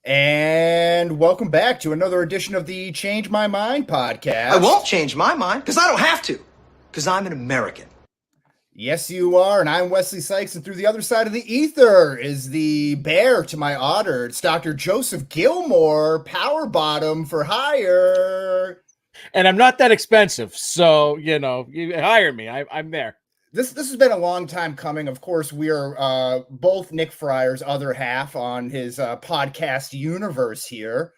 And welcome back to another edition of the Change My Mind podcast. I won't change my mind because I don't have to, because I'm an American. Yes, you are. And I'm Wesley Sykes. And through the other side of the ether is the bear to my otter. It's Dr. Joseph Gilmore, power bottom for hire. And I'm not that expensive. So, you hire me. I'm there. This has been a long time coming. Of course, we are both Nick Fryer's other half on his podcast universe here.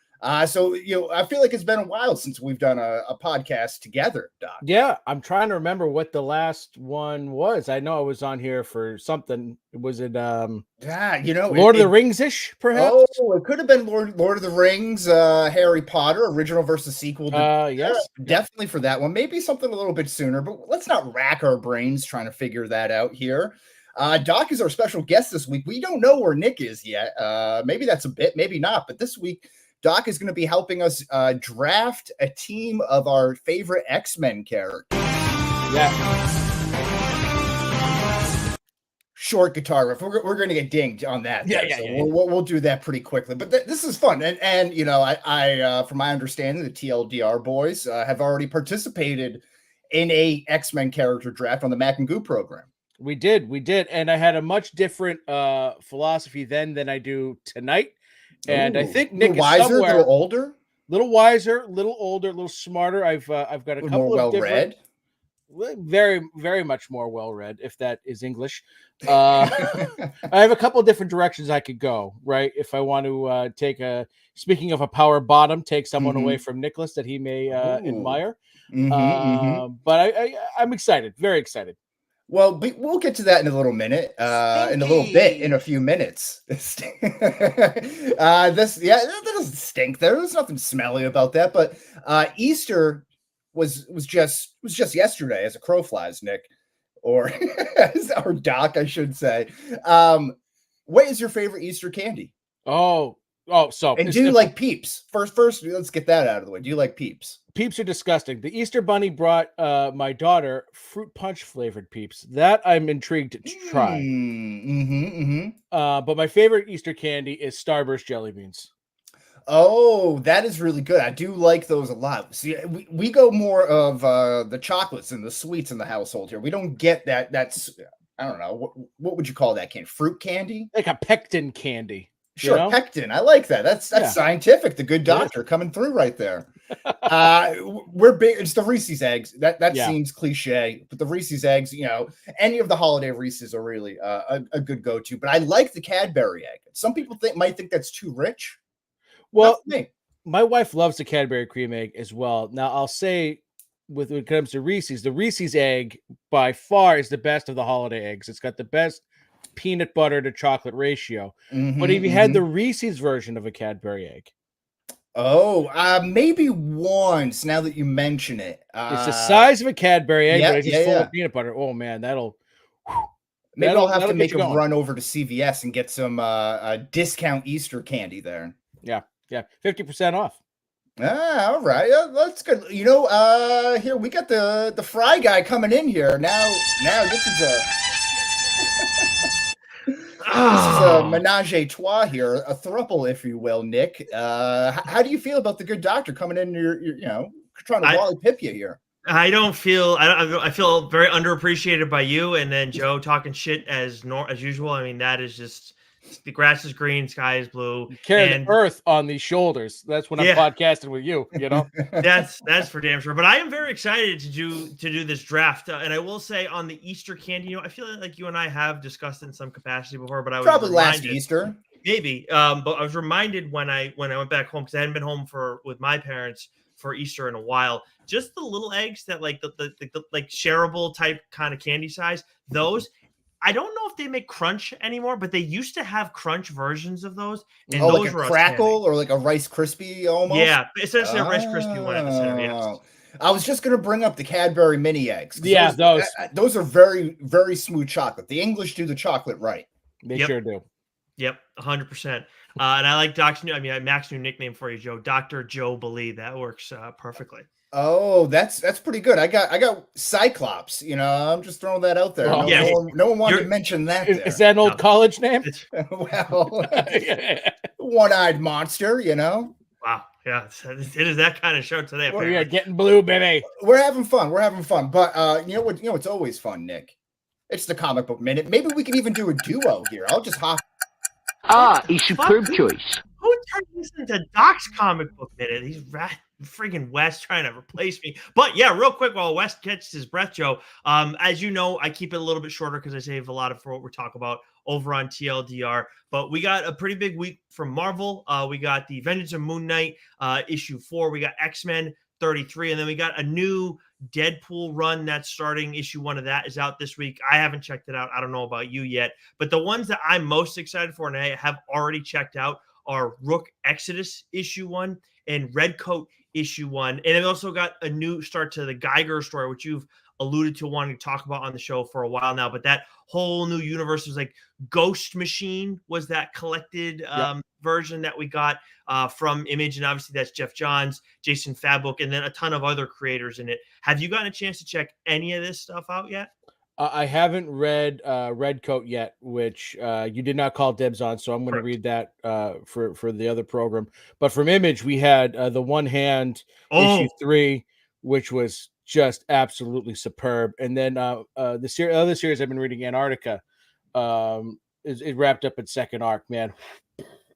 So I feel like it's been a while since we've done a podcast together, Doc. Yeah, I'm trying to remember what the last one was. I know I was on here for something. Was it Lord of the Rings-ish, perhaps? Oh, it could have been Lord of the Rings, Harry Potter, original versus sequel. Yes. Definitely for that one. Maybe something a little bit sooner, but let's not rack our brains trying to figure that out here. Doc is our special guest this week. We don't know where Nick is yet. Maybe that's a bit, maybe not. But this week, Doc is going to be helping us draft a team of our favorite X-Men characters. Yeah. Short guitar riff. We're going to get dinged on that. We'll do that pretty quickly. But this is fun. And I from my understanding, the TLDR boys have already participated in a X-Men character draft on the Mac and Goo program. We did. And I had a much different philosophy then than I do tonight. And I think Nick is wiser, a little older, little wiser, a little older, a little smarter. I've got a couple more of well-read. Very, very much more well-read, if that is English. I have a couple of different directions I could go, right? If I want to speaking of a power bottom, take someone away from Nicholas that he may admire. But I'm excited, very excited. Well, we'll get to that in a little minute, in a few minutes. That doesn't stink. There's nothing smelly about that. But Easter was just yesterday, as a crow flies, Nick, or Doc, I should say. What is your favorite Easter candy? So and do you like Peeps? First, let's get that out of the way. Do you like Peeps? Peeps are disgusting. The Easter Bunny brought my daughter fruit punch flavored Peeps. That I'm intrigued to try. But my favorite Easter candy is Starburst jelly beans. Oh, that is really good. I do like those a lot. See, we go more of the chocolates and the sweets in the household here. We don't get that. That's, I don't know. What would you call that candy? Fruit candy? Like a pectin candy. Sure, pectin. I like that. That's scientific. The good doctor coming through right there. We're big. It's the Reese's eggs. That seems cliche, but the Reese's eggs, any of the holiday Reese's are really a good go-to. But I like the Cadbury egg. Some people might think that's too rich. Well, my wife loves the Cadbury cream egg as well. Now, I'll say, when it comes to Reese's, the Reese's egg by far is the best of the holiday eggs. It's got the best peanut butter to chocolate ratio. But have you had the Reese's version of a Cadbury egg? Oh, maybe once. Now that you mention it, it's the size of a Cadbury egg, but it's just full of peanut butter. Oh man, maybe I'll have to make a run over to CVS and get some discount Easter candy there. Yeah, 50% off. All right, that's good. Here we got the fry guy coming in here now. This is a menage a trois here, a throuple, if you will, Nick. How do you feel about the good doctor coming in? You're trying to Wally Pip you here. I feel very underappreciated by you, and then Joe talking shit as usual. I mean, that is just. The grass is green, sky is blue. You carry the earth on these shoulders. That's when I'm podcasting with you. That's for damn sure. But I am very excited to do this draft. And I will say on the Easter candy, I feel like you and I have discussed it in some capacity before. But I was probably last Easter, maybe. But I was reminded when I went back home, because I hadn't been home with my parents for Easter in a while. Just the little eggs that like the like shareable type kind of candy size. Those. I don't know if they make Crunch anymore, but they used to have Crunch versions of those. And those like a were Crackle or like a Rice Krispie almost? Yeah, essentially a Rice Krispie one at the center, yes. I was just going to bring up the Cadbury mini eggs. Yeah, those are very, very smooth chocolate. The English do the chocolate right. They sure do. Yep, 100%. And I like Mac's new nickname for you, Joe. Dr. Joe Believe. That works perfectly. Oh, that's pretty good. I got Cyclops. I'm just throwing that out there. No one wanted to mention that. Is that an old college name? Well, one-eyed monster, you know. Wow. Yeah, it is that kind of show today. We are getting blue, baby. We're having fun. But you know what? It's always fun, Nick. It's the comic book minute. Maybe we can even do a duo here. I'll just hop. A superb choice. Who turned this into Doc's comic book minute? He's friggin' Wes trying to replace me. But yeah, real quick while Wes catches his breath, Joe. As you know, I keep it a little bit shorter because I save a lot of for what we're talking about over on TLDR. But we got a pretty big week from Marvel. We got the Vengeance of Moon Knight issue 4. We got X-Men 33, and then we got a new Deadpool run that's starting. Issue 1 of that is out this week. I haven't checked it out. I don't know about you yet, but the ones that I'm most excited for and I have already checked out are Rook Exodus issue 1 and Redcoat issue 1. And it also got a new start to the Geiger story, which you've alluded to wanting to talk about on the show for a while now. But that whole new universe was like Ghost Machine was that collected version that we got from Image. And obviously that's Jeff Johns, Jason Fabok, and then a ton of other creators in it. Have you gotten a chance to check any of this stuff out yet? I haven't read Redcoat yet, which you did not call dibs on, so I'm going to read that for the other program. But from Image, we had the One Hand issue 3, which was just absolutely superb. And then the other series I've been reading, Antarctica, is wrapped up its second arc. Man,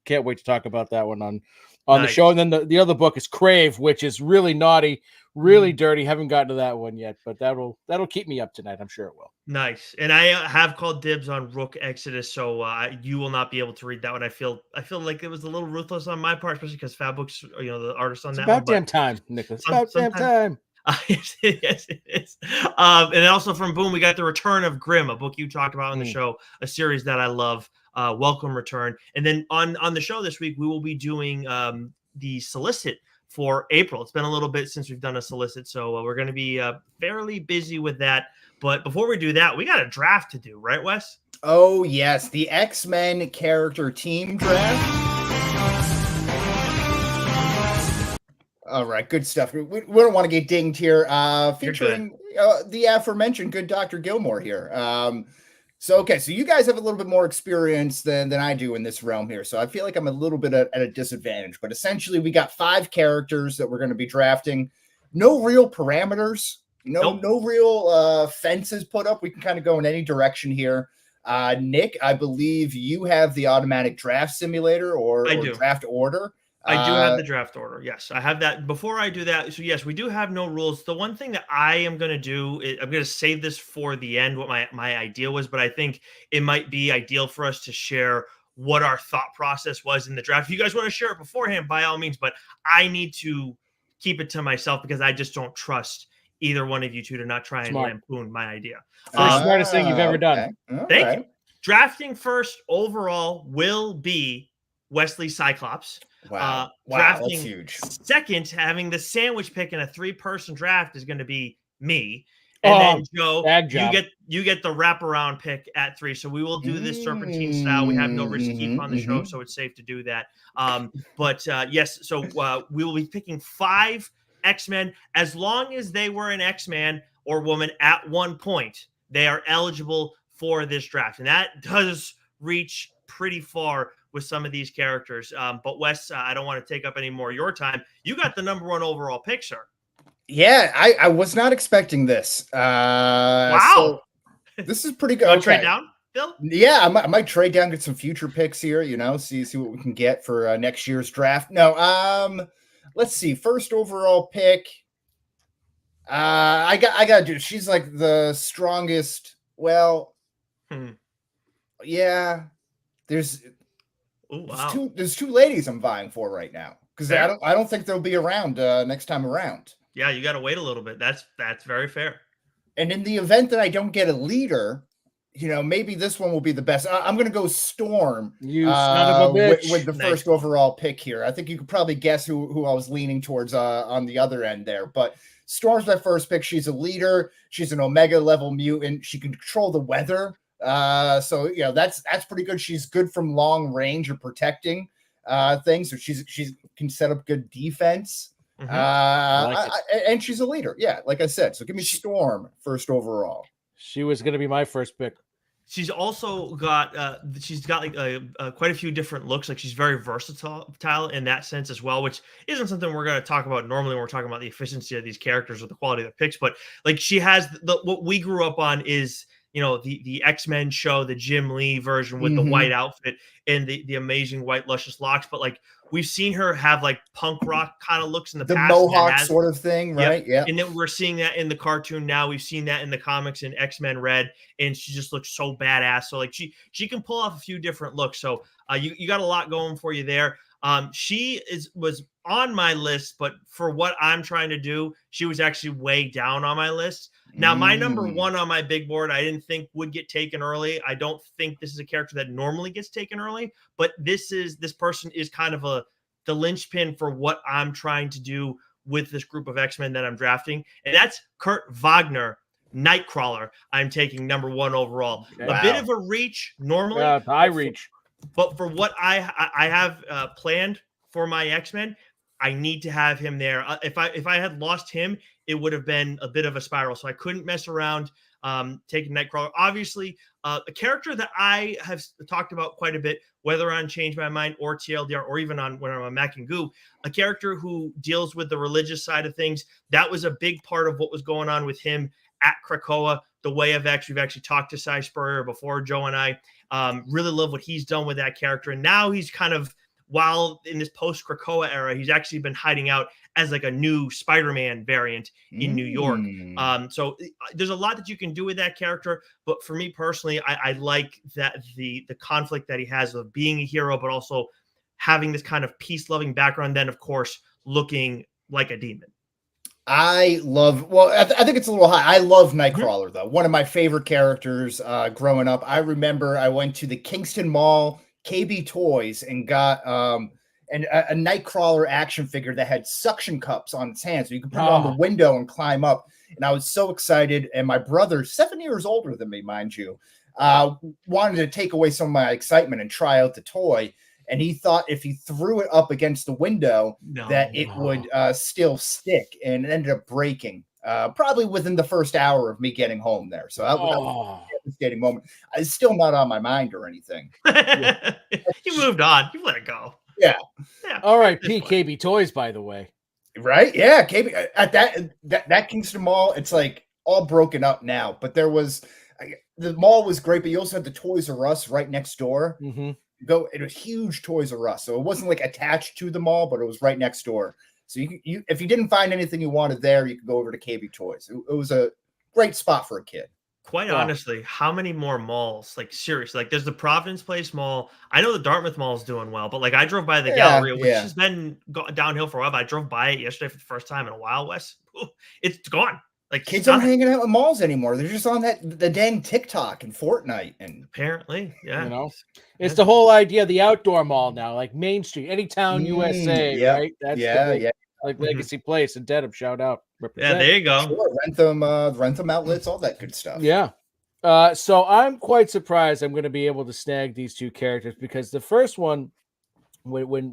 can't wait to talk about that one on the show. And then the other book is Crave, which is really naughty, really dirty. Haven't gotten to that one yet, but that'll keep me up tonight. I'm sure it will. Nice. And I have called dibs on Rook Exodus, so you will not be able to read that one. I feel like it was a little ruthless on my part, especially because Fabok's the artist on that one. About damn time, Nicholas. About damn time. Yes, it is. And then also from Boom, we got The Return of Grimm, a book you talked about on the show, a series that I love. Welcome return. And then on the show this week, we will be doing the solicit for April. It's been a little bit since we've done a solicit, so we're going to be fairly busy with that. But before we do that, we got a draft to do, right, Wes? Oh, yes. The X-Men character team draft. All right, good stuff. We don't want to get dinged here. Featuring the aforementioned good Dr. Gilmore here. So you guys have a little bit more experience than I do in this realm here. So I feel like I'm a little bit at a disadvantage. But essentially, we got 5 characters that we're going to be drafting. No real parameters. No real fences put up. We can kind of go in any direction here. Nick, I believe you have the automatic draft simulator or draft order. I do have the draft order. Yes, I have that. Before I do that, so yes, we do have no rules. The one thing that I am going to do, I'm going to save this for the end, what my idea was, but I think it might be ideal for us to share what our thought process was in the draft. If you guys want to share it beforehand, by all means, but I need to keep it to myself because I just don't trust either one of you two to not try and lampoon my idea. Smartest thing you've ever done. Okay. Thank you. Drafting first overall will be Wesley Cyclops. Wow, drafting that's huge. Second, having the sandwich pick in a 3-person draft is going to be me. And then Joe, you get the wraparound pick at 3. So we will do this serpentine style. We have no Riskeef on the show, so it's safe to do that. Yes, so we will be picking 5 X-Men. As long as they were an X-Man or woman at one point, they are eligible for this draft. And that does reach pretty far with some of these characters. But Wes, I don't want to take up any more of your time. You got the number 1 overall pick, sir. Yeah, I was not expecting this. Wow. So this is pretty good. You want to trade down, Bill? Yeah, I might trade down, get some future picks here, see what we can get for next year's draft. No, let's see. First overall pick. I gotta do. She's like the strongest. Well, yeah. There's 2 ladies I'm vying for right now because I don't think they'll be around next time around. Yeah, you got to wait a little bit. That's very fair. And in the event that I don't get a leader, maybe this one will be the best. I'm going to go Storm. You son of a bitch. With the first overall pick here. I think you could probably guess who I was leaning towards on the other end there. But Storm's my first pick. She's a leader. She's an Omega level mutant. She can control the weather. So that's pretty good. She's good from long range or protecting things. So she can set up good defense. And she's a leader. Yeah, like I said. So give me Storm first overall. She was going to be my first pick. She's also got like quite a few different looks. Like she's very versatile in that sense as well, which isn't something we're going to talk about normally when we're talking about the efficiency of these characters or the quality of the picks. But like she has what we grew up on is the X-Men show, the Jim Lee version with the white outfit and the amazing white luscious locks. But like we've seen her have like punk rock kind of looks in the past. Mohawk sort of thing, right? Yeah. And then we're seeing that in the cartoon now. We've seen that in the comics in X-Men Red, and she just looks so badass. So like she can pull off a few different looks. So you got a lot going for you there. She was on my list, but for what I'm trying to do, she was actually way down on my list. Now, my number one on my big board, I didn't think would get taken early. I don't think this is a character that normally gets taken early, but this person is kind of the linchpin for what I'm trying to do with this group of X-Men that I'm drafting. And that's Kurt Wagner, Nightcrawler. I'm taking number one overall. Wow. A bit of a reach normally. High reach. But for what I have planned for my X-Men, I need to have him there. If I had lost him, it would have been a bit of a spiral. So I couldn't mess around taking Nightcrawler. Obviously, a character that I have talked about quite a bit, whether on Change My Mind or TLDR or even on when I'm on Mac and Goo, a character who deals with the religious side of things. That was a big part of what was going on with him at Krakoa, the Way of X. We've actually talked to Cy Spurrier before, Joe and I. Really love what he's done with that character. And now he's kind of, while in this post-Krakoa era, he's actually been hiding out as like a new Spider-Man variant in New York. So there's a lot that you can do with that character. But for me personally, I like that the conflict that he has of being a hero, but also having this kind of peace-loving background, then, of course, looking like a demon. I think it's a little high. I love Nightcrawler, though. One of my favorite characters growing up. I remember I went to the Kingston Mall KB Toys and got a Nightcrawler action figure that had suction cups on its hands. So you could put it on the window and climb up. And I was so excited. And my brother, 7 years older than me, mind you, wanted to take away some of my excitement and try out the toy. And he thought if he threw it up against the window, that it would still stick, and it ended up breaking probably within the first hour of me getting home there. So that was a devastating moment. It's still not on my mind or anything. You moved on. You let it go. Yeah. All right, PKB Toys, by the way. Right? Yeah. KB at that Kingston Mall, it's like all broken up now. But there was the mall was great, but you also had the Toys R Us right next door. It was huge Toys R Us, so it wasn't like attached to the mall, but it was right next door. So you if you didn't find anything you wanted there, you could go over to KB Toys. It was a great spot for a kid. Quite honestly, how many more malls? Like seriously, like there's the Providence Place Mall. I know the Dartmouth Mall is doing well, but like I drove by the Galleria, which has been downhill for a while. But I drove by it yesterday for the first time in a while. Wes, it's gone. Like kids aren't hanging out in malls anymore. They're just on the dang TikTok and Fortnite, and apparently, it's the whole idea of the outdoor mall now, like Main Street, Anytown, USA, right? That's like Legacy Place and Dedham. Shout out, represent. Yeah, there you go. Sure, rent them outlets, all that good stuff. Yeah. So I'm quite surprised I'm going to be able to snag these two characters, because the first one, when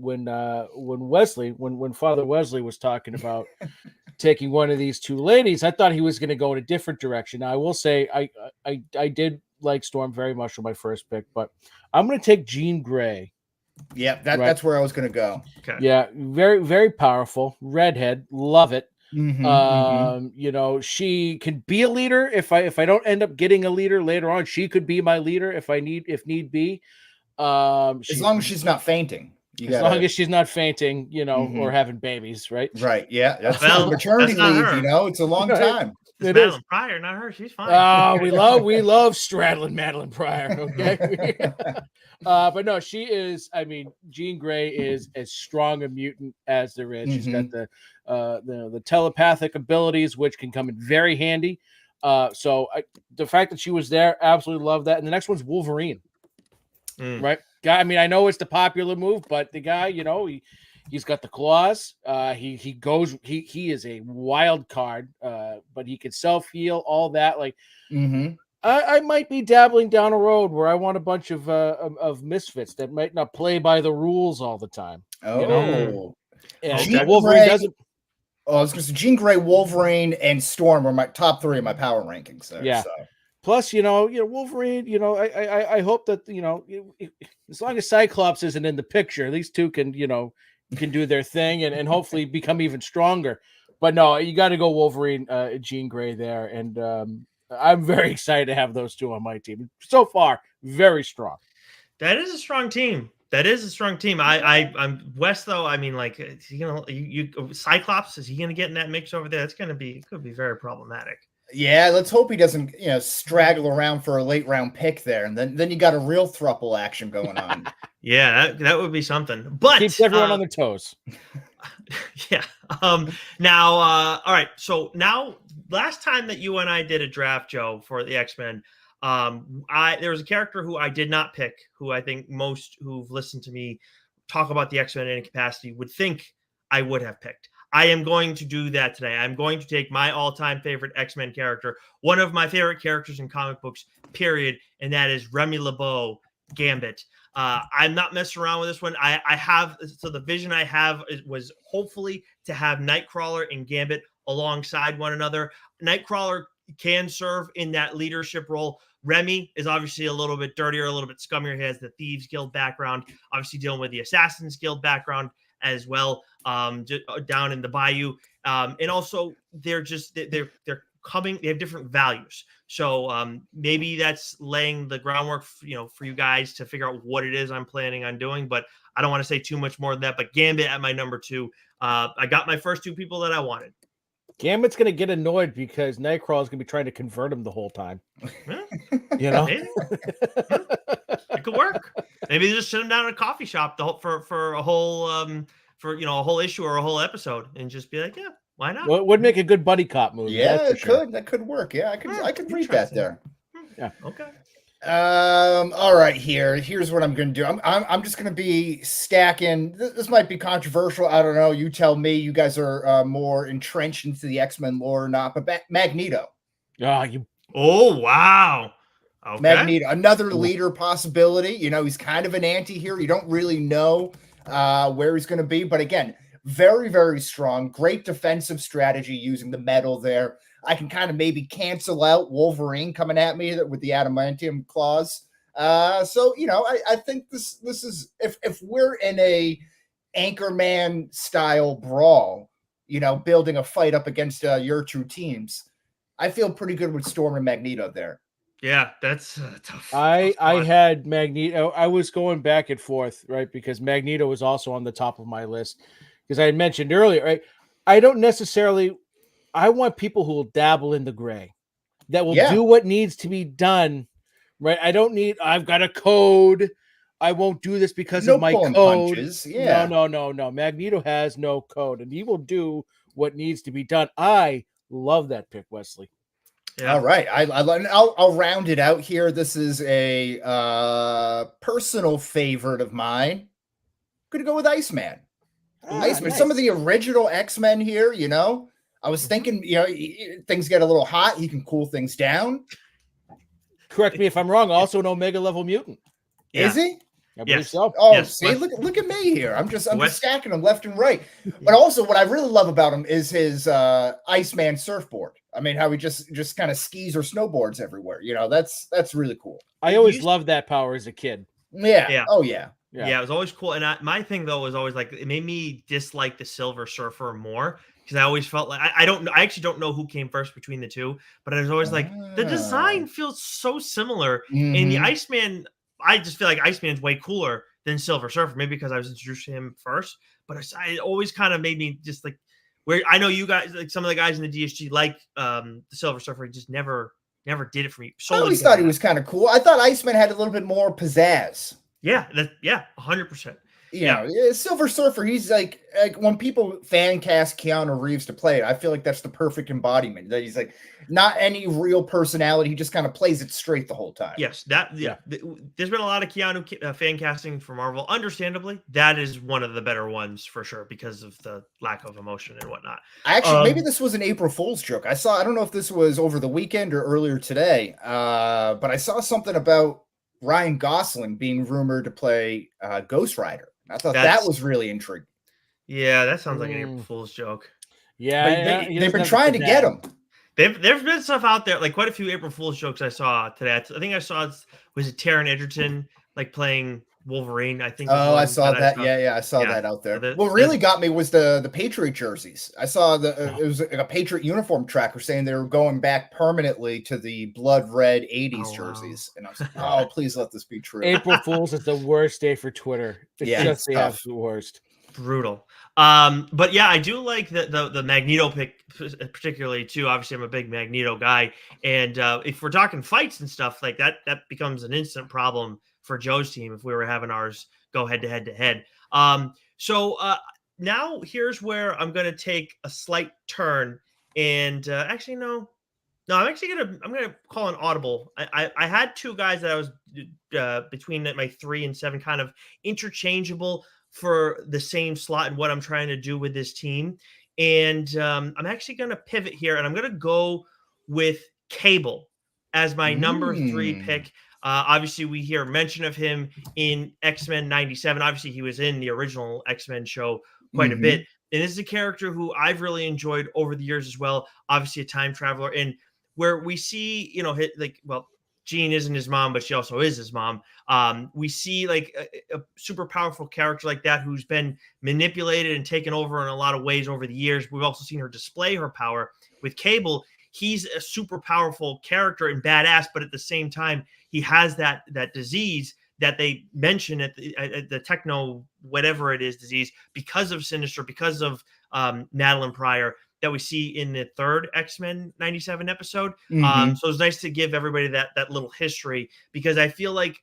Father Wesley was talking about taking one of these two ladies, I thought he was going to go in a different direction. Now, I will say I did like Storm very much for my first pick, but I'm going to take Jean Grey. Yeah, that's where I was going to go. Okay. Yeah, very, very powerful. Redhead, love it. She can be a leader. If I don't end up getting a leader later on, she could be my leader if need be. As long as she's not fainting. Long as she's not fainting, or having babies, right? Right. Yeah. That's maternity leave. It's a long time. It's Madeline Pryor, not her. She's fine. Oh, we love straddling Madeline Pryor. Okay. But no, she is. I mean, Jean Grey is as strong a mutant as there is. She's got the telepathic abilities, which can come in very handy. So the fact that she was there, absolutely love that. And the next one's Wolverine. Right. Guy, I mean, I know it's the popular move, but the guy, he's got the claws. He is a wild card, but he can self-heal, all that. Like, I might be dabbling down a road where I want a bunch of misfits that might not play by the rules all the time. And Wolverine doesn't. Oh, I was going to say Jean Grey, Wolverine, and Storm were my top three of my power rankings there. Yeah. So. Plus, Wolverine. I hope that as long as Cyclops isn't in the picture, these two can do their thing and hopefully become even stronger. But no, you got to go Wolverine, Jean Grey there, and I'm very excited to have those two on my team. So far, very strong. That is a strong team. I'm West though. I mean, like, is he gonna Cyclops? Is he gonna get in that mix over there? It could be very problematic. Yeah, let's hope he doesn't, straggle around for a late round pick there, and then you got a real throuple action going on. Yeah, that would be something. But keeps everyone on their toes. Yeah. Now, all right. So now, last time that you and I did a draft, Joe, for the X-Men, there was a character who I did not pick, who I think most who've listened to me talk about the X-Men in any capacity would think I would have picked. I am going to do that today. I'm going to take my all-time favorite X-Men character, one of my favorite characters in comic books, period, and that is Remy LeBeau, Gambit. I'm not messing around with this one. The vision I have was hopefully to have Nightcrawler and Gambit alongside one another. Nightcrawler can serve in that leadership role. Remy is obviously a little bit dirtier, a little bit scummier. He has the Thieves Guild background, obviously dealing with the Assassins Guild background as well, down in the Bayou. And also they're coming, they have different values. So maybe that's laying the groundwork, for you guys to figure out what it is I'm planning on doing, but I don't want to say too much more than that. But Gambit at my number 2. I got my first 2 people that I wanted. Gambit's going to get annoyed because Nightcrawler is going to be trying to convert him the whole time. Yeah, maybe. It could work. Maybe they just sit him down at a coffee shop for a whole a whole issue or a whole episode and just be like, yeah, why not? Well, it would make a good buddy cop movie. Yeah, it could. That could work. Yeah, I could read that there. Yeah. Okay. All right, here's what I'm going to do. I'm just going to be stacking. This might be controversial. I don't know. You tell me. You guys are more entrenched into the X-Men lore or not, but Magneto. Oh, wow. Okay. Magneto, another leader possibility. He's kind of an anti-hero. You don't really know where he's going to be, but again, very, very strong. Great defensive strategy using the metal there. I can kind of maybe cancel out Wolverine coming at me with the adamantium claws. So I think this is if we're in a Anchorman style brawl, building a fight up against your two teams, I feel pretty good with Storm and Magneto there. Yeah, that's tough. I had Magneto. I was going back and forth, right? Because Magneto was also on the top of my list. Because I had mentioned earlier, right? I don't necessarily. I want people who will dabble in the gray, that will do what needs to be done, right? I've got a code. I won't do this because of my code. Punches. Yeah. No. Magneto has no code, and he will do what needs to be done. I love that pick, Wesley. Yeah. All right. I'll round it out here. This is a personal favorite of mine. Gonna go with Iceman. Iceman. Nice. Some of the original X-Men here, I was thinking, things get a little hot. He can cool things down. Correct me if I'm wrong. Also an Omega level mutant. Yeah. Is he? I believe so. Oh, yes. See, look at me here. I'm just stacking them left and right. But also, what I really love about him is his Iceman surfboard. I mean, how he just kind of skis or snowboards everywhere. That's really cool. I always loved that power as a kid. Yeah. Oh yeah. Yeah, it was always cool. And my thing though was always like it made me dislike the Silver Surfer more. Because I always felt like I actually don't know who came first between the two, but I was always like the design feels so similar. Mm-hmm. And the Iceman, I just feel like Iceman's way cooler than Silver Surfer, maybe because I was introduced to him first. But it always kind of made me just like where I know you guys, like some of the guys in the DSG, like the Silver Surfer, just never did it for me. I always thought he was kind of cool. I thought Iceman had a little bit more pizzazz. Yeah, 100%. Silver Surfer, he's like when people fan cast Keanu Reeves to play it, I feel like that's the perfect embodiment. That he's like not any real personality. He just kind of plays it straight the whole time. Yes, there's been a lot of Keanu fan casting for Marvel. Understandably, that is one of the better ones for sure because of the lack of emotion and whatnot. Actually, maybe this was an April Fool's joke. I don't know if this was over the weekend or earlier today, but I saw something about Ryan Gosling being rumored to play Ghost Rider. I thought that was really intriguing. Yeah, that sounds like an April Fool's joke. Yeah, they've been trying to get him. There's been stuff out there, like quite a few April Fool's jokes I saw today. I think I saw, was it Taron Egerton like playing Wolverine? I think. Oh, I saw that. Yeah, I saw that out there. What really got me was the Patriot jerseys. I saw it was like a Patriot uniform tracker saying they were going back permanently to the blood red 80s jerseys. And I was like, oh, please let this be true. April Fool's is the worst day for Twitter. It's just the absolute worst. Brutal. But yeah, I do like the Magneto pick particularly too. Obviously, I'm a big Magneto guy, and if we're talking fights and stuff like that, that becomes an instant problem for Joe's team if we were having ours go head to head. So now here's where I'm going to take a slight turn, and actually no, I'm gonna call an audible. I had two guys that I was between my 3 and 7, kind of interchangeable for the same slot and what I'm trying to do with this team. And I'm actually going to pivot here, and I'm going to go with Cable as my number 3 pick. Obviously, we hear mention of him in X-Men 97. Obviously, he was in the original X-Men show quite a bit. And this is a character who I've really enjoyed over the years as well. Obviously, a time traveler. And where we see, Jean isn't his mom, but she also is his mom. We see like a super powerful character like that who's been manipulated and taken over in a lot of ways over the years. We've also seen her display her power with Cable. He's a super powerful character and badass, but at the same time, he has that disease that they mention at the techno, whatever it is, disease because of Sinister, because of Madeline Pryor, that we see in the 3rd X-Men 97 episode. So it's nice to give everybody that little history, because I feel like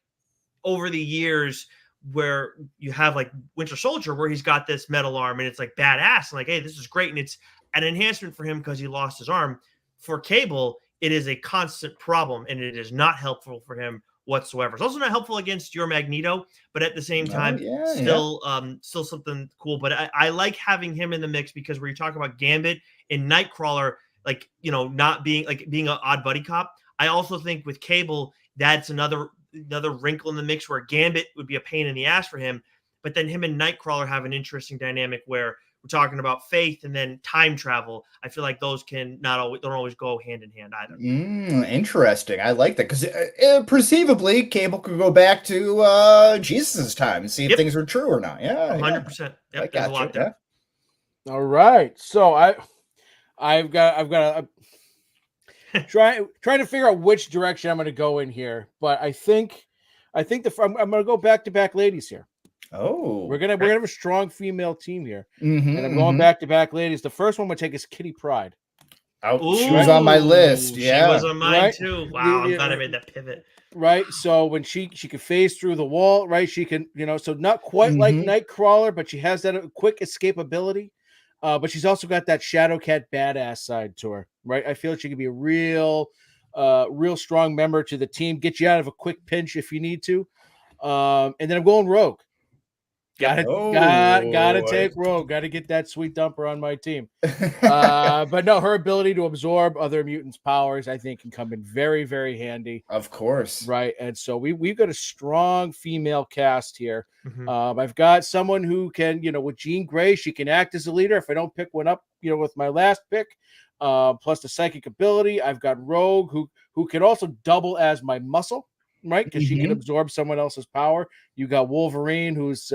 over the years where you have like Winter Soldier, where he's got this metal arm and it's like badass and like, hey, this is great. And it's an enhancement for him because he lost his arm. For Cable, it is a constant problem and it is not helpful for him whatsoever. It's also not helpful against your Magneto, but at the same time, still something cool. But I like having him in the mix, because where you talk about Gambit and Nightcrawler, like, not being an odd buddy cop. I also think with Cable, that's another wrinkle in the mix where Gambit would be a pain in the ass for him. But then him and Nightcrawler have an interesting dynamic where we're talking about faith and then time travel. I feel like those don't always go hand in hand either. Interesting. I like that, because perceivably Cable could go back to Jesus's time and see if things were true or not. Yeah, 100%. Yep, I got a lot there. Yeah. All right, so I've got trying to figure out which direction I'm going to go in here, but I think I'm going to go back-to-back ladies here. Oh, we're gonna have a strong female team here, and I'm going back-to-back ladies. The first one we'll take is Kitty Pryde. She was on my list. Yeah, she was on mine too. Wow, I'm glad I made that pivot. Right, so when she can phase through the wall, right? She can, so not quite like Nightcrawler, but she has that quick escapability. But she's also got that Shadowcat badass side to her, right? I feel like she could be a real strong member to the team, get you out of a quick pinch if you need to. And then I'm going Rogue. Gotta take Rogue. Gotta get that sweet dumper on my team. But no, her ability to absorb other mutants' powers, I think, can come in very, very handy. Of course. Right. And so we've got a strong female cast here. I've got someone who can, with Jean Grey, she can act as a leader if I don't pick one up, with my last pick. Plus the psychic ability. I've got Rogue, who can also double as my muscle. Right, because she can absorb someone else's power. You got Wolverine, who's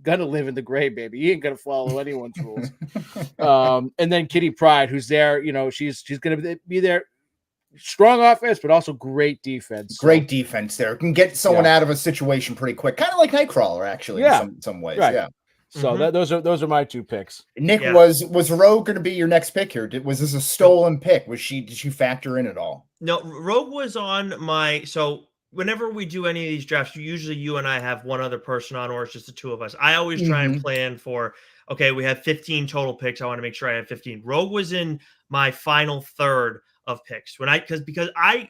gonna live in the gray, baby. He ain't gonna follow anyone's rules. And then Kitty Pryde, who's there. She's gonna be there. Strong offense, but also great defense. Great defense there. Can get someone out of a situation pretty quick, kind of like Nightcrawler, actually. In some ways. Right. Yeah. So those are my 2 picks. Nick, was Rogue going to be your next pick here? Was this a stolen pick? Did she factor in at all? No, Rogue was on my. So whenever we do any of these drafts, usually you and I have one other person on, or it's just the 2 of us. I always try and plan for, okay, we have 15 total picks. I want to make sure I have 15. Rogue was in my final third of picks because I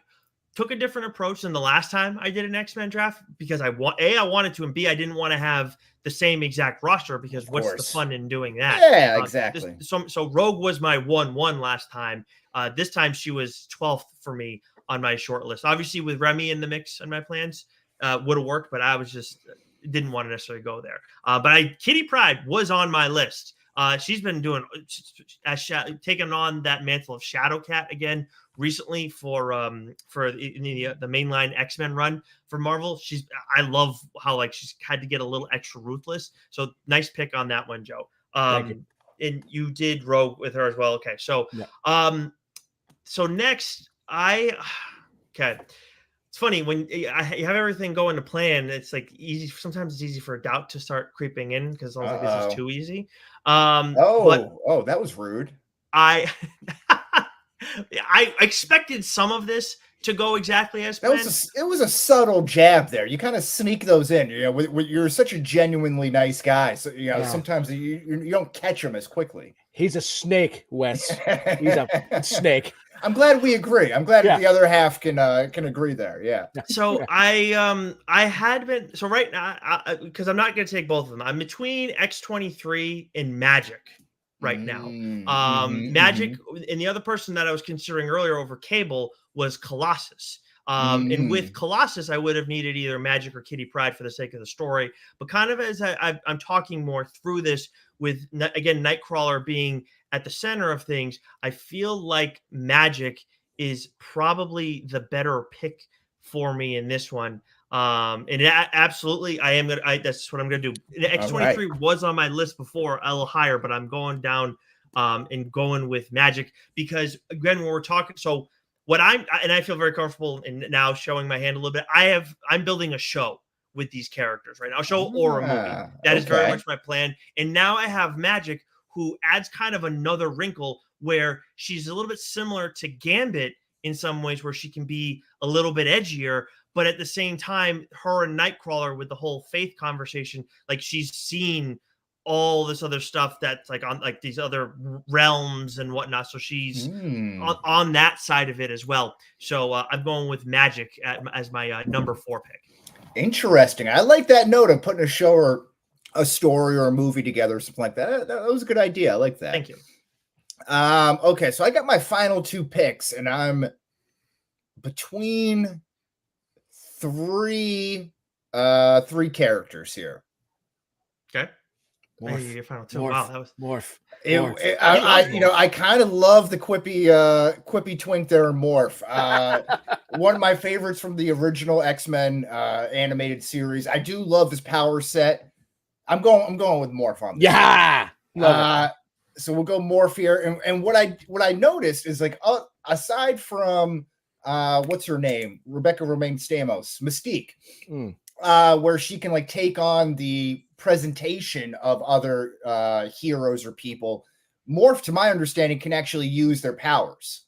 took a different approach than the last time I did an X-Men draft, because I wanted to, and B, I didn't want to have the same exact roster, because what's the fun in doing that? Yeah, exactly. So Rogue was my 1-1 last time. This time she was 12th for me on my short list. Obviously with Remy in the mix on my plans, would have worked, but I was just didn't want to necessarily go there. But Kitty Pryde was on my list She's been doing taking on that mantle of Shadow Cat again recently for the mainline X-Men run for Marvel. I love how like she's had to get a little extra ruthless. So nice pick on that one, Joe. Thank you. And you did Rogue with her as well. Okay, so Yeah. so next okay. It's funny when you have everything going to plan. It's like easy. Sometimes it's easy for a doubt to start creeping in because I was like, this is too easy. But that was rude. I expected some of this to go exactly as planned. It was a subtle jab there. You kind of sneak those in. You know, you're such a genuinely nice guy, so you know sometimes you don't catch them as quickly. He's a snake, Wes. He's a snake. I'm glad we agree. I'm glad the other half can agree there. Yeah. So I had been right now because I'm not going to take both of them. I'm between X-23 and Magic right now. Magic and the other person that I was considering earlier over Cable was Colossus. And with Colossus, I would have needed either Magic or Kitty Pryde for the sake of the story. But kind of as I'm talking more through this with, again, Nightcrawler being at the center of things, I feel like Magic is probably the better pick for me in this one. And absolutely, that's what I'm going to do. X-23 was on my list before, a little higher, but I'm going down and going with Magic because, again, when we're talking, so what I feel very comfortable in now showing my hand a little bit. I'm building a show with these characters right now, a show or a movie. That is very much my plan. And now I have Magic, who adds kind of another wrinkle where she's a little bit similar to Gambit in some ways, where she can be a little bit edgier, but at the same time, her and Nightcrawler with the whole faith conversation, like she's seen all this other stuff that's like on like these other realms and whatnot. So she's on that side of it as well. So I'm going with Magic as my number 4 pick. Interesting. I like that note of putting a show or a story or a movie together or something like that. That was a good idea. I like that. Thank you. Okay, so I got my final 2 picks, and I'm between three characters here. Okay. Morph. Your final 2. Wow, that was Morph. I kind of love the quippy twink there, Morph. One of my favorites from the original X-Men animated series. I do love his power set. I'm going with Morph on this. Yeah. So we'll go Morph here. And what I noticed is like aside from what's her name? Rebecca Romaine Stamos, Mystique. Where she can like take on the presentation of other heroes or people. Morph, to my understanding, can actually use their powers.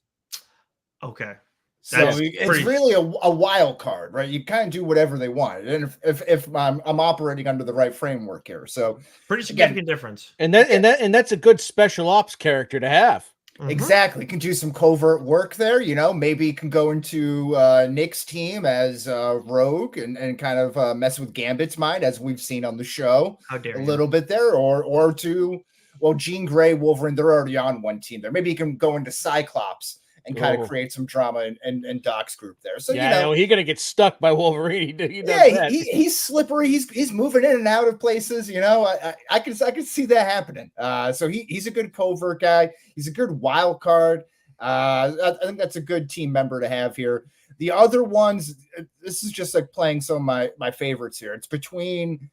Okay. So it's really a wild card, right? You kind of do whatever they want. And if I'm operating under the right framework here. So pretty significant difference. And that's a good special ops character to have. Exactly. Can do some covert work there, you know, maybe can go into Nick's team as Rogue and kind of mess with Gambit's mind, as we've seen on the show. How dare a little bit there, or to, well, Jean Grey, Wolverine, they're already on one team there. Maybe he can go into Cyclops and kind of create some drama in Doc's group there. So he's gonna get stuck by Wolverine. He's slippery. He's moving in and out of places. You know, I can see that happening. So he's a good covert guy. He's a good wild card. I think that's a good team member to have here. The other ones, this is just like playing some of my favorites here. It's between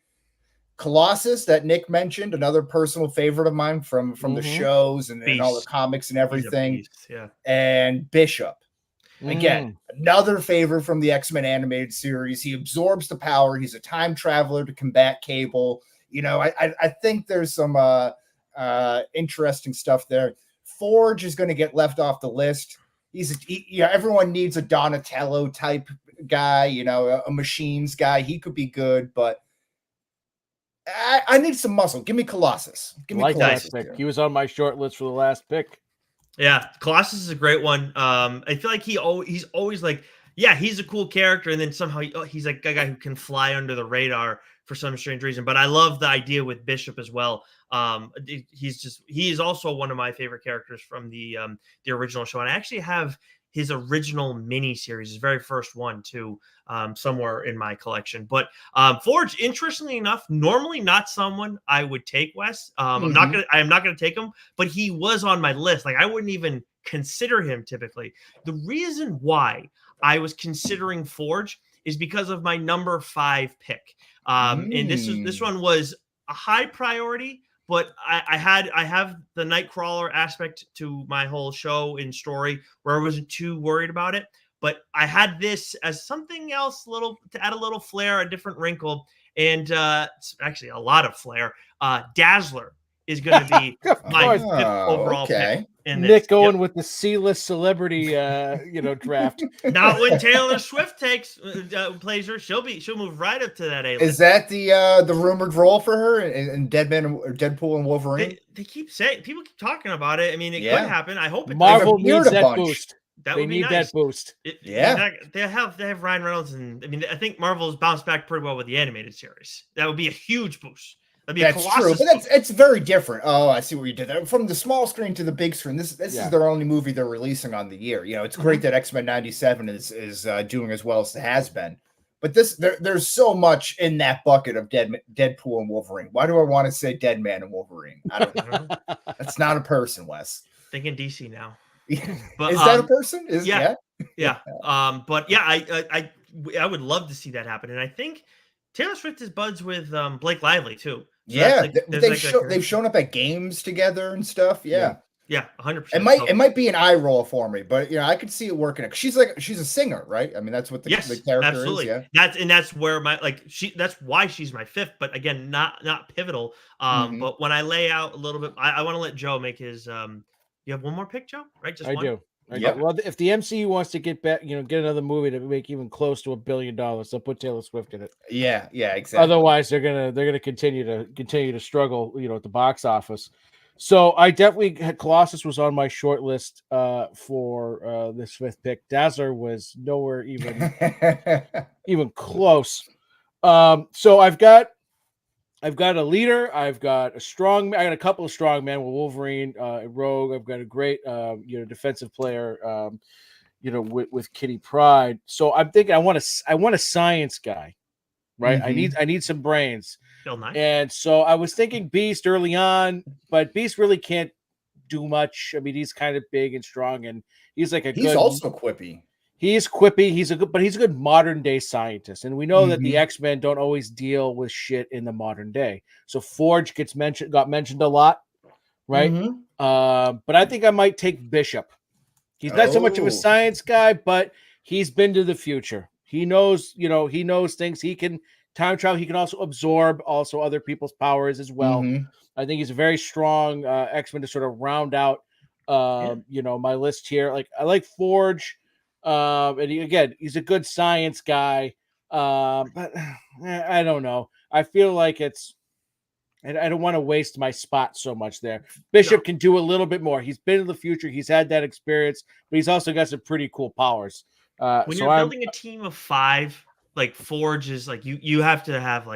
Colossus that Nick mentioned, another personal favorite of mine from the shows and all the comics and everything. And Bishop. Again, another favorite from the X-Men animated series. He absorbs the power. He's a time traveler to combat Cable. You know, I think there's some interesting stuff there. Forge is going to get left off the list. Everyone needs a Donatello type guy, you know, a machines guy. He could be good, but I need some muscle. Give me Colossus. Give me Colossus. He was on my short list for the last pick. Yeah, Colossus is a great one. I feel like he's always like, yeah, he's a cool character, and then somehow he's like a guy who can fly under the radar for some strange reason. But I love the idea with Bishop as well. He is also one of my favorite characters from the original show, and I actually have his original mini series, his very first one too, somewhere in my collection. But Forge, interestingly enough, normally not someone I would take, Wes. I am not gonna take him, but he was on my list. Like I wouldn't even consider him typically. The reason why I was considering Forge is because of my number 5 pick. And this one was a high priority, but I have the Nightcrawler aspect to my whole show and story where I wasn't too worried about it. But I had this as something else, to add a little flair, a different wrinkle, and it's actually a lot of flair. Dazzler is going to be my 5th overall pick. Nick going with the C-list celebrity, draft. Not when Taylor Swift plays her, she'll move right up to that A-list. Is that the rumored role for her in Deadpool and Wolverine? They keep saying, people keep talking about it. I mean, it could happen. I hope it Marvel needs that boost. That would be nice. That boost. They have Ryan Reynolds, and I mean, I think Marvel's bounced back pretty well with the animated series. That would be a huge boost. That's true, but it's very different. Oh, I see what you did there. From the small screen to the big screen, this is their only movie they're releasing on the year. You know, it's great that X-Men 97 is doing as well as it has been. But there's so much in that bucket of Deadpool and Wolverine. Why do I want to say Dead Man and Wolverine? I don't know. That's not a person, Wes. Thinking DC now. But, is that a person? Yeah. But yeah, I would love to see that happen, and I think Taylor Swift is buds with Blake Lively too. So they've shown up at games together and stuff. Yeah, 100%. It might be an eye roll for me, but I could see it working. She's a singer, right? I mean, that's what the character absolutely. is. Yeah, that's where that's why she's my 5th, but again, not pivotal. But when I lay out a little bit, I want to let Joe make his. You have one more pick, Joe? Right? Just I one? do. Well, if the MCU wants to get back, get another movie to make even close to $1 billion, they'll put Taylor Swift in it. Yeah, exactly. Otherwise, they're gonna continue to struggle, at the box office. So I definitely had Colossus was on my short list for this 5th pick. Dazzler was nowhere even close. So I've got a leader. I've got a couple of strong men with Wolverine, Rogue. I've got a great, defensive player, with Kitty Pryde. So I'm thinking I want a science guy, right? I need some brains. Feel nice. And so I was thinking Beast early on, but Beast really can't do much. I mean, he's kind of big and strong, and he's also quippy. He's quippy. He's a good modern day scientist, and we know that the X-Men don't always deal with shit in the modern day. So Forge got mentioned a lot, right? But I think I might take Bishop. He's not so much of a science guy, but he's been to the future. He knows things. He can time travel. He can also absorb other people's powers as well. I think he's a very strong X-Men to sort of round out, my list here. Like I like Forge. And he's a good science guy, but I don't know. I feel like I don't want to waste my spot so much there. Bishop can do a little bit more. He's been in the future. He's had that experience, but he's also got some pretty cool powers. When you're building a team of 5, like Forge is like you have to have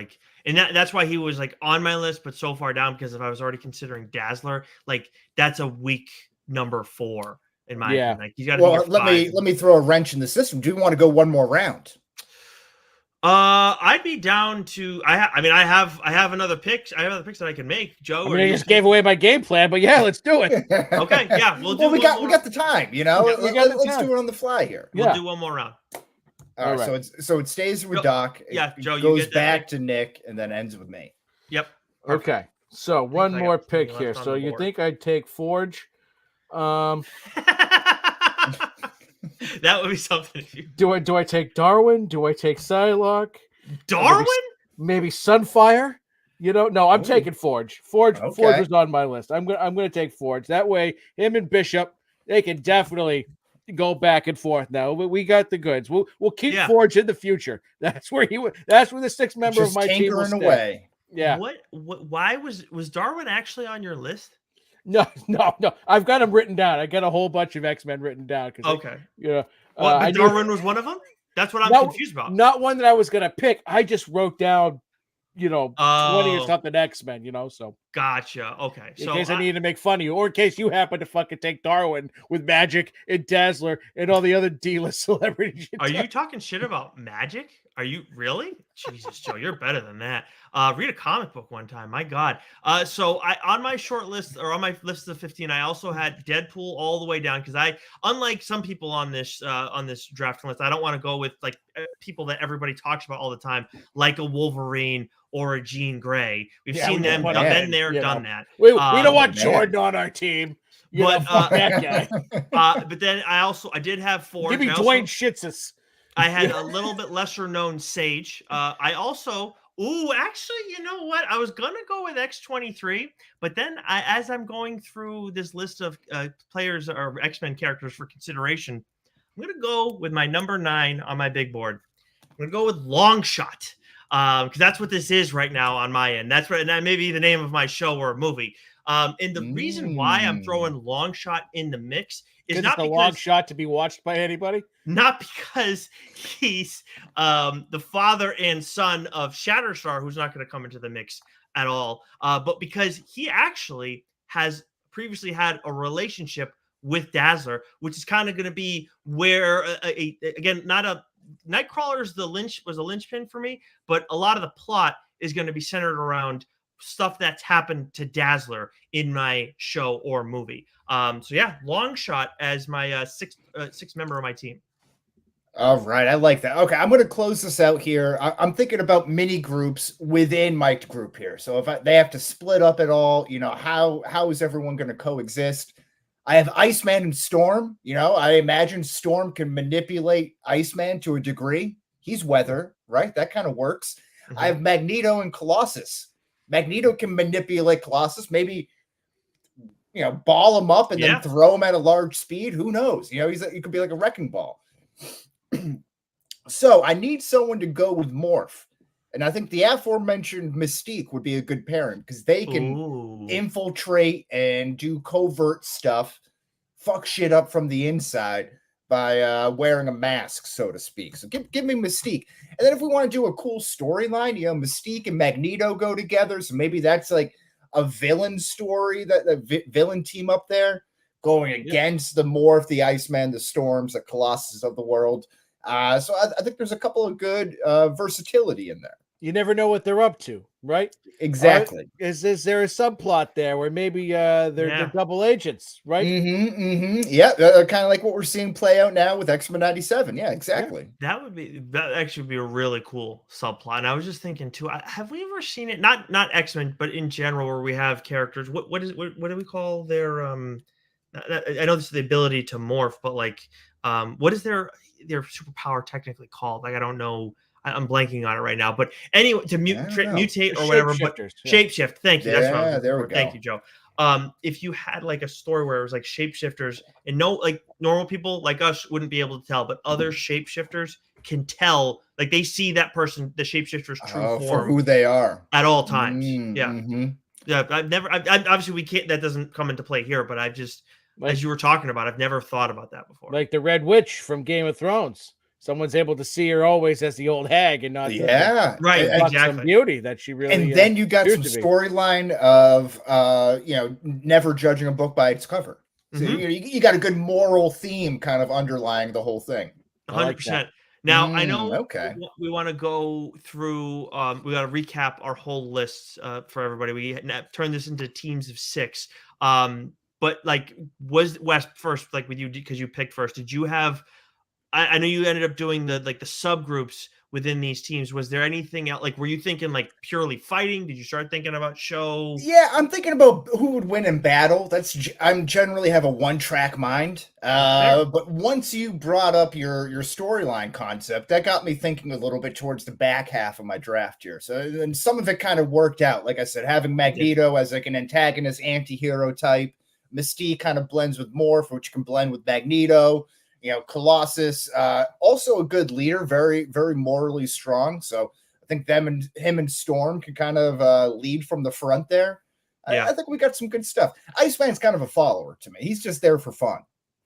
and that's why he was on my list, but so far down because if I was already considering Dazzler, that's a weak number 4. In my opinion, he's got to be let me throw a wrench in the system. Do you want to go one more round? I'd be down to. I have another pick. I have other picks that I can make. Joe, I just gave away my game plan, but let's do it. Okay, yeah, we'll do. We got the time. Let's do it on the fly here. We'll do one more round. All right. So it stays with Doc. It Joe, goes back to Nick and then ends with me. Yep. Perfect. Okay. So one more pick here. So you think I'd take Forge? That would be something. If you do I take Darwin? Do I take Psylocke? Darwin? Maybe Sunfire? No, I'm taking Forge. Forge is on my list. I'm gonna take Forge. That way, him and Bishop, they can definitely go back and forth now. We got the goods. We'll keep Forge in the future. That's where the 6th member of my team will stay. Away. Yeah. What? Why was Darwin actually on your list? No. I've got them written down. I got a whole bunch of X-Men written down. Okay. Darwin was one of them? That's what I'm confused about. Not one that I was going to pick. I just wrote down 20 or Oh, something X-Men, so gotcha. Okay. in So case I need to make fun of you, or in case you happen to fucking take Darwin with Magic and Dazzler and all the other D-list celebrities. are you talking shit about Magic? Are you really? Jesus, Joe, you're better than that. Read a comic book one time. My God. So I on my short list or on my list of 15, I also had Deadpool all the way down because unlike some people on this drafting list, I don't want to go with like people that everybody talks about all the time, like a Wolverine or a Jean Grey. We've seen them been there, done that. We don't want man. Jordan on our team. Fuck that guy. But then I did have Forge. Give me Dwayne Schitzus. I had a little bit lesser known Sage. I also, actually, you know what? I was gonna go with X-23, but then as I'm going through this list of players or X-Men characters for consideration, I'm gonna go with my number 9 on my big board. I'm gonna go with Longshot because that's what this is right now on my end. That's right, and that may be the name of my show or movie. And the reason why I'm throwing Longshot in the mix is not because because long shot to be watched by anybody. not because he's the father and son of Shatterstar, who's not going to come into the mix at all, but because he actually has previously had a relationship with Dazzler, which is kind of going to be where, again, not a Nightcrawler was a linchpin for me, but a lot of the plot is going to be centered around stuff that's happened to Dazzler in my show or movie. So yeah, Longshot as my sixth member of my team. All right, I like that. Okay, I'm going to close this out here. I'm thinking about mini groups within my group here. So if they have to split up at all, how is everyone going to coexist? I have Iceman and Storm. I imagine Storm can manipulate Iceman to a degree. He's weather, right? That kind of works. Mm-hmm. I have Magneto and Colossus. Magneto can manipulate Colossus, maybe, ball him up and then throw him at a large speed. Who knows? He could be like a wrecking ball. So I need someone to go with Morph. And I think the aforementioned Mystique would be a good pairing because they can infiltrate and do covert stuff, fuck shit up from the inside by wearing a mask, so to speak. So give me Mystique. And then if we want to do a cool storyline, Mystique and Magneto go together. So maybe that's like a villain story, that the villain team up there going against the Morph, the Iceman, the Storms, the Colossus of the world. So I think there's a couple of good versatility in there. You never know what they're up to, right? Exactly. Is there a subplot there where maybe they're double agents, right? Yeah, kind of like what we're seeing play out now with X-Men 97. Yeah, exactly. Yeah. That actually would be a really cool subplot. And I was just thinking too, have we ever seen it? Not X-Men, but in general, where we have characters. What do we call their? I know this is the ability to morph, but like, what is their superpower technically called? Like, I don't know. I'm blanking on it right now, but anyway, to mutate or whatever, but shapeshift. Thank you. That's what I was there we go. Thank you, Joe. If you had like a story where it was like shapeshifters and like normal people like us wouldn't be able to tell, but other shapeshifters can tell, like they see that person, the shapeshifter's true form for who they are at all times. Yeah. Obviously we can't, that doesn't come into play here, but I've just, as you were talking about, I've never thought about that before. Like the Red Witch from Game of Thrones. Someone's able to see her always as the old hag and not right, exactly. beauty that she really. And then you got some storyline of never judging a book by its cover. So you got a good moral theme kind of underlying the whole thing. 100%. Now I know we want to go through. We got to recap our whole list for everybody. We turn this into teams of 6. But like, was Wes first? Like with you because you picked first. Did you have? I know you ended up doing the subgroups within these teams. Was there anything else? Like, were you thinking like purely fighting? Did you start thinking about show? Yeah, I'm thinking about who would win in battle. I'm generally have a one-track mind. But once you brought up your storyline concept, that got me thinking a little bit towards the back half of my draft here. So, and some of it kind of worked out. Like I said, having Magneto as like an antagonist, anti-hero type. Mystique kind of blends with Morph, which can blend with Magneto. Colossus, also a good leader, very, very morally strong. So I think him and Storm can kind of lead from the front there. I think we got some good stuff. Iceman's kind of a follower to me. He's just there for fun.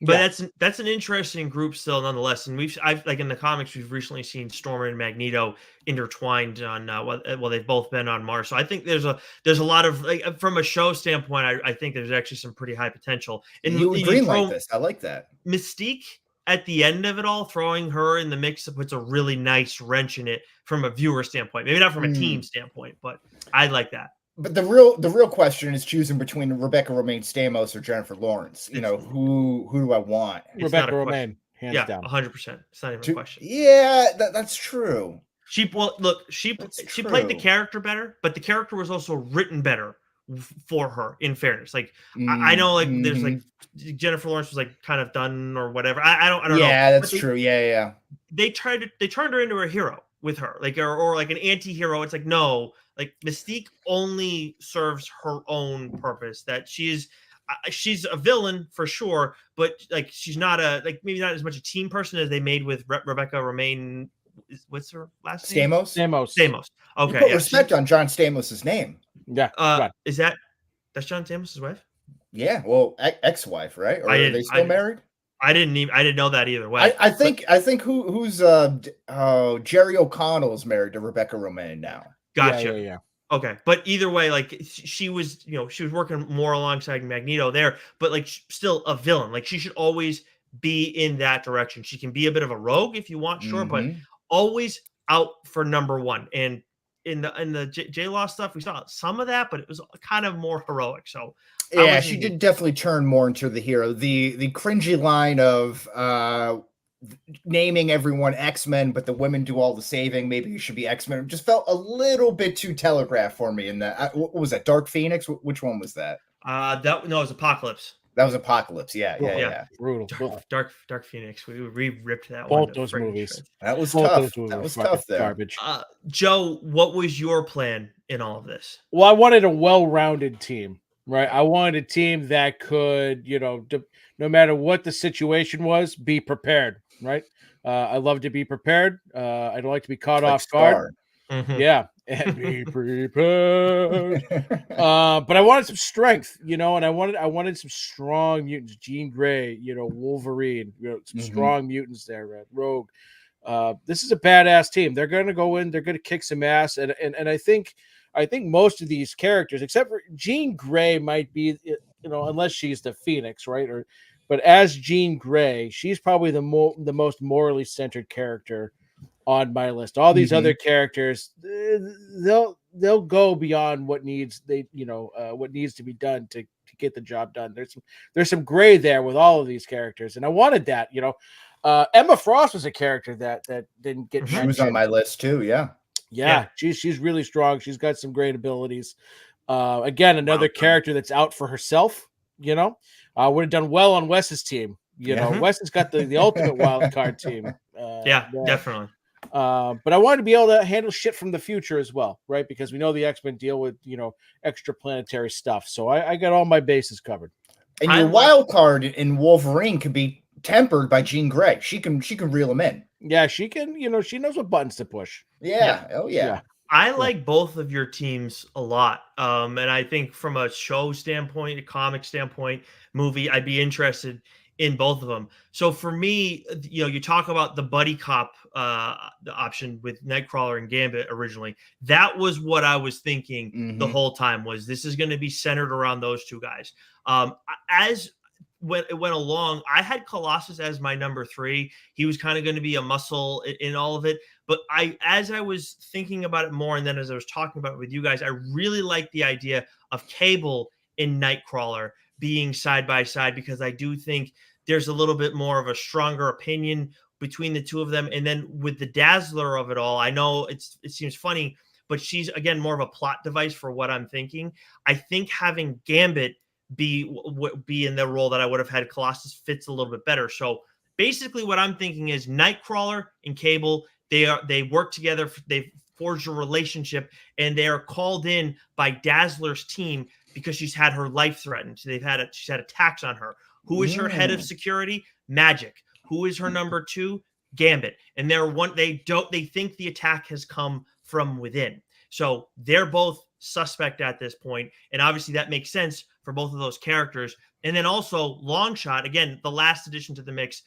But that's an interesting group still, nonetheless. And I've like in the comics, we've recently seen Storm and Magneto intertwined on well, they've both been on Mars. So I think there's a lot of like from a show standpoint, I think there's actually some pretty high potential. And you would green like this. I like that. Mystique at the end of it all, throwing her in the mix puts a really nice wrench in it from a viewer standpoint. Maybe not from a team standpoint, but I like that. But the real question is choosing between Rebecca Romijn Stamos or Jennifer Lawrence. You know, who do I want? Rebecca Romijn, hands down. 100%. It's not even a question. Yeah, that's true. She played the character better, but the character was also written better for her, in fairness. Like I know like there's like Jennifer Lawrence was like kind of done or whatever. I don't know. Yeah, that's true. Yeah. They turned her into a hero with her, like or like an anti-hero. It's like no, like Mystique only serves her own purpose. That she's a villain for sure, but like she's not maybe not as much a team person as they made with Rebecca Romijn. What's her last name? Stamos. Okay. You put respect on John Stamos' name. Yeah. That's John Stamos' wife? Yeah. Well, ex-wife, right? Or are they still married? I didn't know that either way. I think who's Jerry O'Connell is married to Rebecca Romijn now. Gotcha. Yeah. Okay, but either way, like she was working more alongside Magneto there, but like still a villain. Like she should always be in that direction. She can be a bit of a rogue if you want, sure, but always out for number one. And in the J-Law stuff, we saw some of that, but it was kind of more heroic. So yeah, she did definitely turn more into the hero. The cringy line of naming everyone X-Men, but the women do all the saving. Maybe you should be X-Men. It just felt a little bit too telegraphed for me. In that, what was that? Dark Phoenix? Which one was that? It was Apocalypse. That was Apocalypse. Yeah. Brutal. Dark Phoenix. We ripped that one. Both those movies. That was tough. That was tough there. Garbage. Joe, what was your plan in all of this? Well, I wanted a well-rounded team, right? I wanted a team that could, no matter what the situation was, be prepared, right? I love to be prepared. I don't like to be caught off guard. Mm-hmm. Yeah, and be prepared. But I wanted some strength, and I wanted some strong mutants. Jean Grey, Wolverine, some strong mutants there, right? Rogue. This is a badass team. They're going to go in. They're going to kick some ass, and I think most of these characters, except for Jean Grey, might be, unless she's the Phoenix, right? But as Jean Grey, she's probably the most morally centered character on my list. All these other characters, they'll go beyond what needs to be done to get the job done. There's some gray there with all of these characters, and I wanted that. Emma Frost was a character that didn't get mentioned. She was on my list too. Yeah. She's really strong. She's got some great abilities. Again, another character that's out for herself. Would have done well on Wes's team. Wes has got the ultimate wild card team. Definitely. But I wanted to be able to handle shit from the future as well, right? Because we know the X-Men deal with, extra planetary stuff. So I got all my bases covered. And your wild card in Wolverine could be tempered by Jean Grey. She can reel him in. Yeah, she can, she knows what buttons to push. Yeah. Oh yeah. I like both of your teams a lot. And I think from a show standpoint, a comic standpoint, movie, I'd be interested in both of them. So for me, you talk about the buddy cop the option with Nightcrawler and Gambit originally. That was what I was thinking the whole time, was this is going to be centered around those two guys. As when it went along, I had Colossus as my number 3. He was kind of going to be a muscle in all of it. But as I was thinking about it more, and then as I was talking about it with you guys, I really liked the idea of Cable and Nightcrawler being side by side, because I do think there's a little bit more of a stronger opinion between the two of them. And then with the Dazzler of it all, I know it seems funny, but she's, again, more of a plot device for what I'm thinking. I think having Gambit be in the role that I would have had Colossus fits a little bit better. So basically what I'm thinking is Nightcrawler and Cable, they work together. They've forged a relationship, and they are called in by Dazzler's team because she's had her life threatened. So she's had attacks on her. Who is her head of security? Magic. Who is her number 2? Gambit. And they think the attack has come from within. So they're both suspect at this point, and obviously that makes sense for both of those characters. And then also Longshot, again, the last addition to the mix.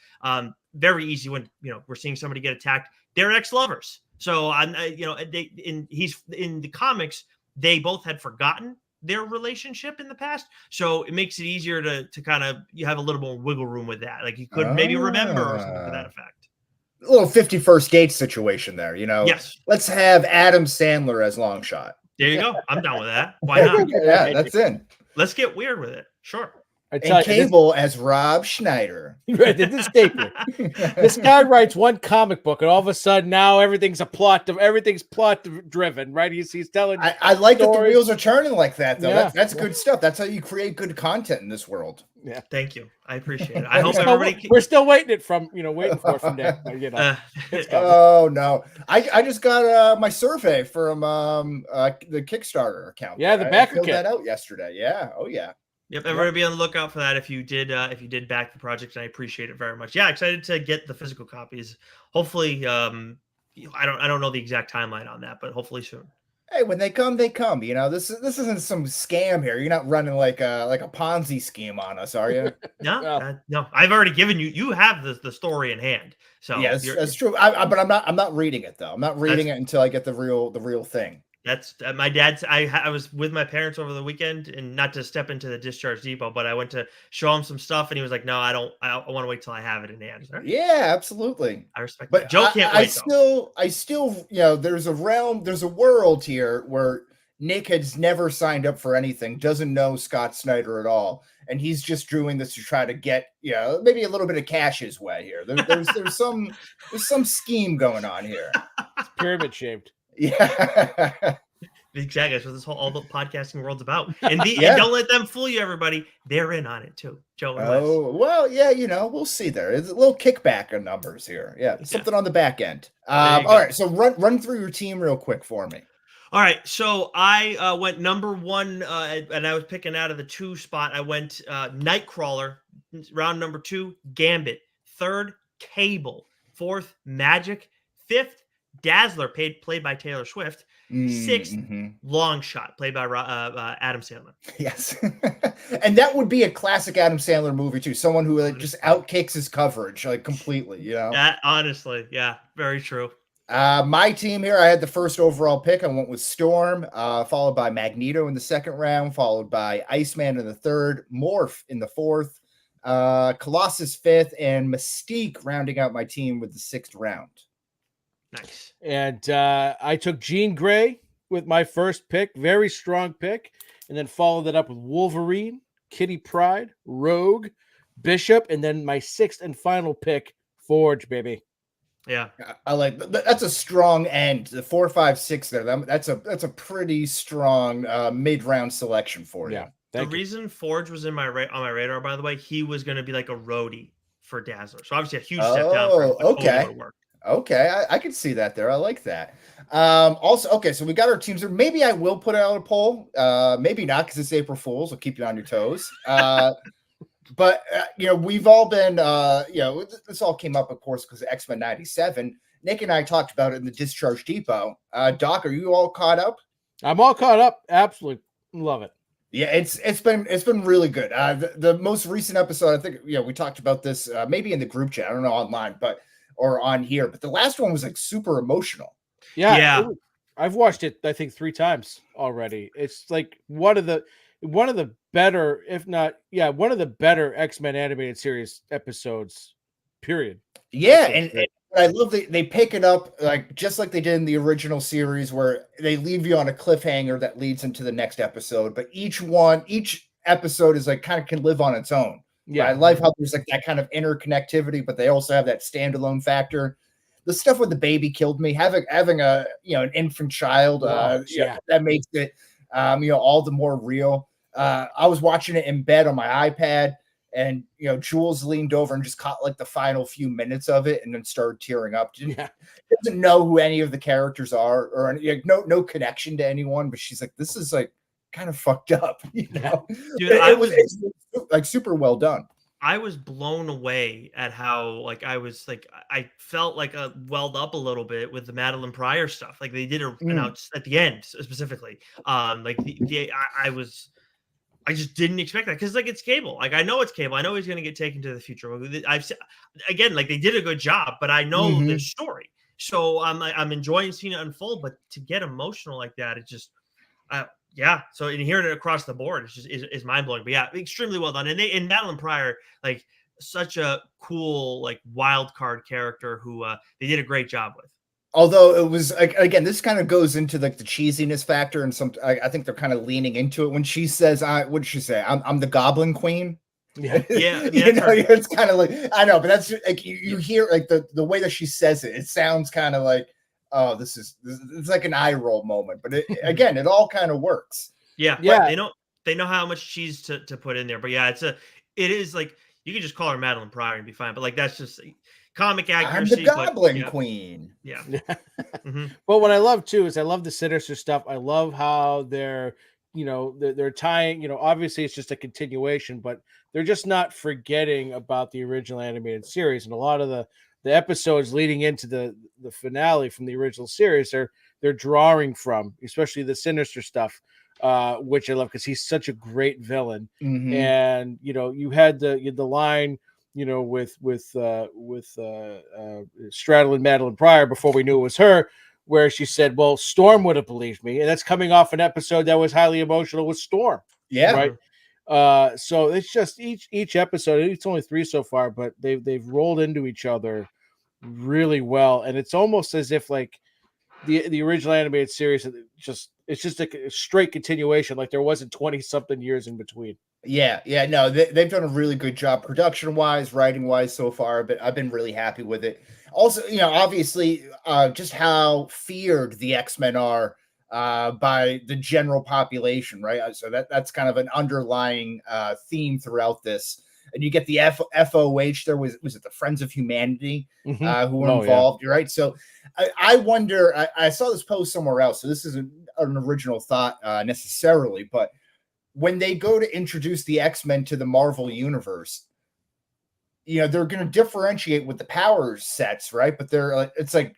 Very easy when we're seeing somebody get attacked. They're ex-lovers, so he's in the comics. They both had forgotten their relationship in the past, so it makes it easier to kind of you have a little more wiggle room with that. Like he could maybe remember or something to that effect. A little 51st Dates situation there, Yes. Let's have Adam Sandler as Longshot. There you go. I'm down with that. Why not? Yeah, that's in. Let's get weird with it. Sure. And Cable as Rob Schneider. Right, this staple. This guy writes one comic book, and all of a sudden now everything's plot driven, right? He's telling. I like that the wheels are turning like that, though. Yeah. That's good stuff. That's how you create good content in this world. Yeah, thank you. I appreciate it. I hope everybody. We're still waiting for it from Nick. Oh no! I just got my survey from the Kickstarter account. Yeah, the backer filled kit. that out yesterday. Yeah. Oh yeah. Yep, everybody be on the lookout for that if you did back the project, and I appreciate it very much. Yeah, excited to get the physical copies. Hopefully, I don't know the exact timeline on that, but hopefully soon. Hey, when they come, they come. This isn't some scam here. You're not running like a Ponzi scheme on us, are you? No, no. I've already given you. You have the story in hand. So yeah, that's true. But I'm not reading it though. I'm not reading it until I get the real thing. That's my dad's. I was with my parents over the weekend, and not to step into the discharge depot, but I went to show him some stuff, and he was like, "No, I don't. I want to wait till I have it in hand." Right? Yeah, absolutely. I respect but that. Joe can't wait. I still, there's a world here where Nick has never signed up for anything, doesn't know Scott Snyder at all, and he's just doing this to try to get, maybe a little bit of cash his way here. There's some scheme going on here. It's pyramid shaped. Yeah. Exactly. That's what all the podcasting world's about. And don't let them fool you, everybody. They're in on it too. Joe and Wes. Oh, well, yeah, we'll see there. It's a little kickback on numbers here. Yeah, something on the back end. All right, so run through your team real quick for me. All right, so I went number one, and I was picking out of the 2 spot. I went Nightcrawler, round number 2, Gambit, 3rd, Cable, 4th, Magic, 5th, Dazzler, played by Taylor Swift. 6th, Longshot, played by Adam Sandler. Yes. And that would be a classic Adam Sandler movie, too. Someone who just outkicks his coverage, completely, Honestly, yeah, very true. My team here, I had the first overall pick. I went with Storm, followed by Magneto in the 2nd round, followed by Iceman in the 3rd, Morph in the 4th, Colossus 5th, and Mystique rounding out my team with the 6th round. Nice. And I took Jean Grey with my first pick, very strong pick, and then followed it up with Wolverine, Kitty Pryde, Rogue, Bishop, and then my 6th and final pick, Forge, baby. Yeah, I like that's a strong end. The 4, 5, 6 there. That's a pretty strong mid-round selection for you. Yeah. The reason Forge was on my radar, by the way, he was going to be like a roadie for Dazzler. So obviously a huge step down for him. Okay. Okay, I can see that there. I like that. Also, okay, so we got our teams there. Maybe I will put out a poll. Maybe not, because it's April Fool's. I'll keep you on your toes. But we've all been, this all came up, of course, because of X-Men 97. Nick and I talked about it in the Discharge Depot. Doc, are you all caught up? I'm all caught up. Absolutely love it. Yeah, it's been really good. The most recent episode, I think, we talked about this maybe in the group chat. I don't know, online, or on here, but the last one was super emotional. Yeah. I've watched it, I think, 3 times already. It's like one of the better, if not, one of the better X-Men animated series episodes, period. Yeah, and I love they pick it up just like they did in the original series, where they leave you on a cliffhanger that leads into the next episode. But each episode is kind of can live on its own. Yeah, I love how there's that kind of interconnectivity, but they also have that standalone factor. The stuff with the baby killed me. Having a an infant child, that makes it all the more real. I was watching it in bed on my iPad, and Jules leaned over and just caught the final few minutes of it, and then started tearing up. Doesn't know who any of the characters are, or no connection to anyone, but she's like, this is kind of fucked up, Dude, it was super well done. I was blown away at how like I felt like welled up a little bit with the Madeline Pryor stuff. Like they did an out at the end specifically. Like I just didn't expect that because like it's cable. Like I know it's cable. I know he's going to get taken to the future. Again, like they did a good job, but I know the story. So I'm enjoying seeing it unfold. But to get emotional like that, it just yeah. So in hearing it across the board, it's just is mind blowing. But yeah, extremely well done. And Madeline Pryor, like such a cool like wild card character who they did a great job with. Although it was again, this kind of goes into like the cheesiness factor, and I think they're kind of leaning into it when she says, "What did she say? I'm the Goblin Queen." Yeah, it's kind of like I know, but that's like you hear like the way that she says it. It sounds kind of like, oh, this it's like an eye roll moment. But again, it all kind of works. Yeah. They know how much cheese to put in there. But yeah, it is like you can just call her Madeline Pryor and be fine. But like that's just comic accuracy. I'm the Goblin Queen. Yeah. But what I love too is I love the Sinister stuff. I love how they're tying, obviously it's just a continuation, but they're just not forgetting about the original animated series. And a lot of the episodes leading into the finale from the original series, they're drawing from, especially the Sinister stuff, which I love because he's such a great villain. And, you had the line, with straddling Madeline Pryor before we knew it was her, where she said, well, Storm would have believed me. And that's coming off an episode that was highly emotional with Storm. Yeah. Right. So it's just each episode, it's only 3 so far, but they've rolled into each other really well. And it's almost as if like the original animated series, it's just a straight continuation. Like there wasn't 20 something years in between. Yeah, no, they've done a really good job production-wise, writing-wise so far, but I've been really happy with it. Also, obviously, just how feared the X-Men are by the general population, right? So that's kind of an underlying theme throughout this. And you get the FOH, there was it the Friends of Humanity who were involved, right? So I wonder, I saw this post somewhere else, so this isn't an original thought necessarily, but when they go to introduce the X-Men to the Marvel universe, they're going to differentiate with the power sets, right? But it's like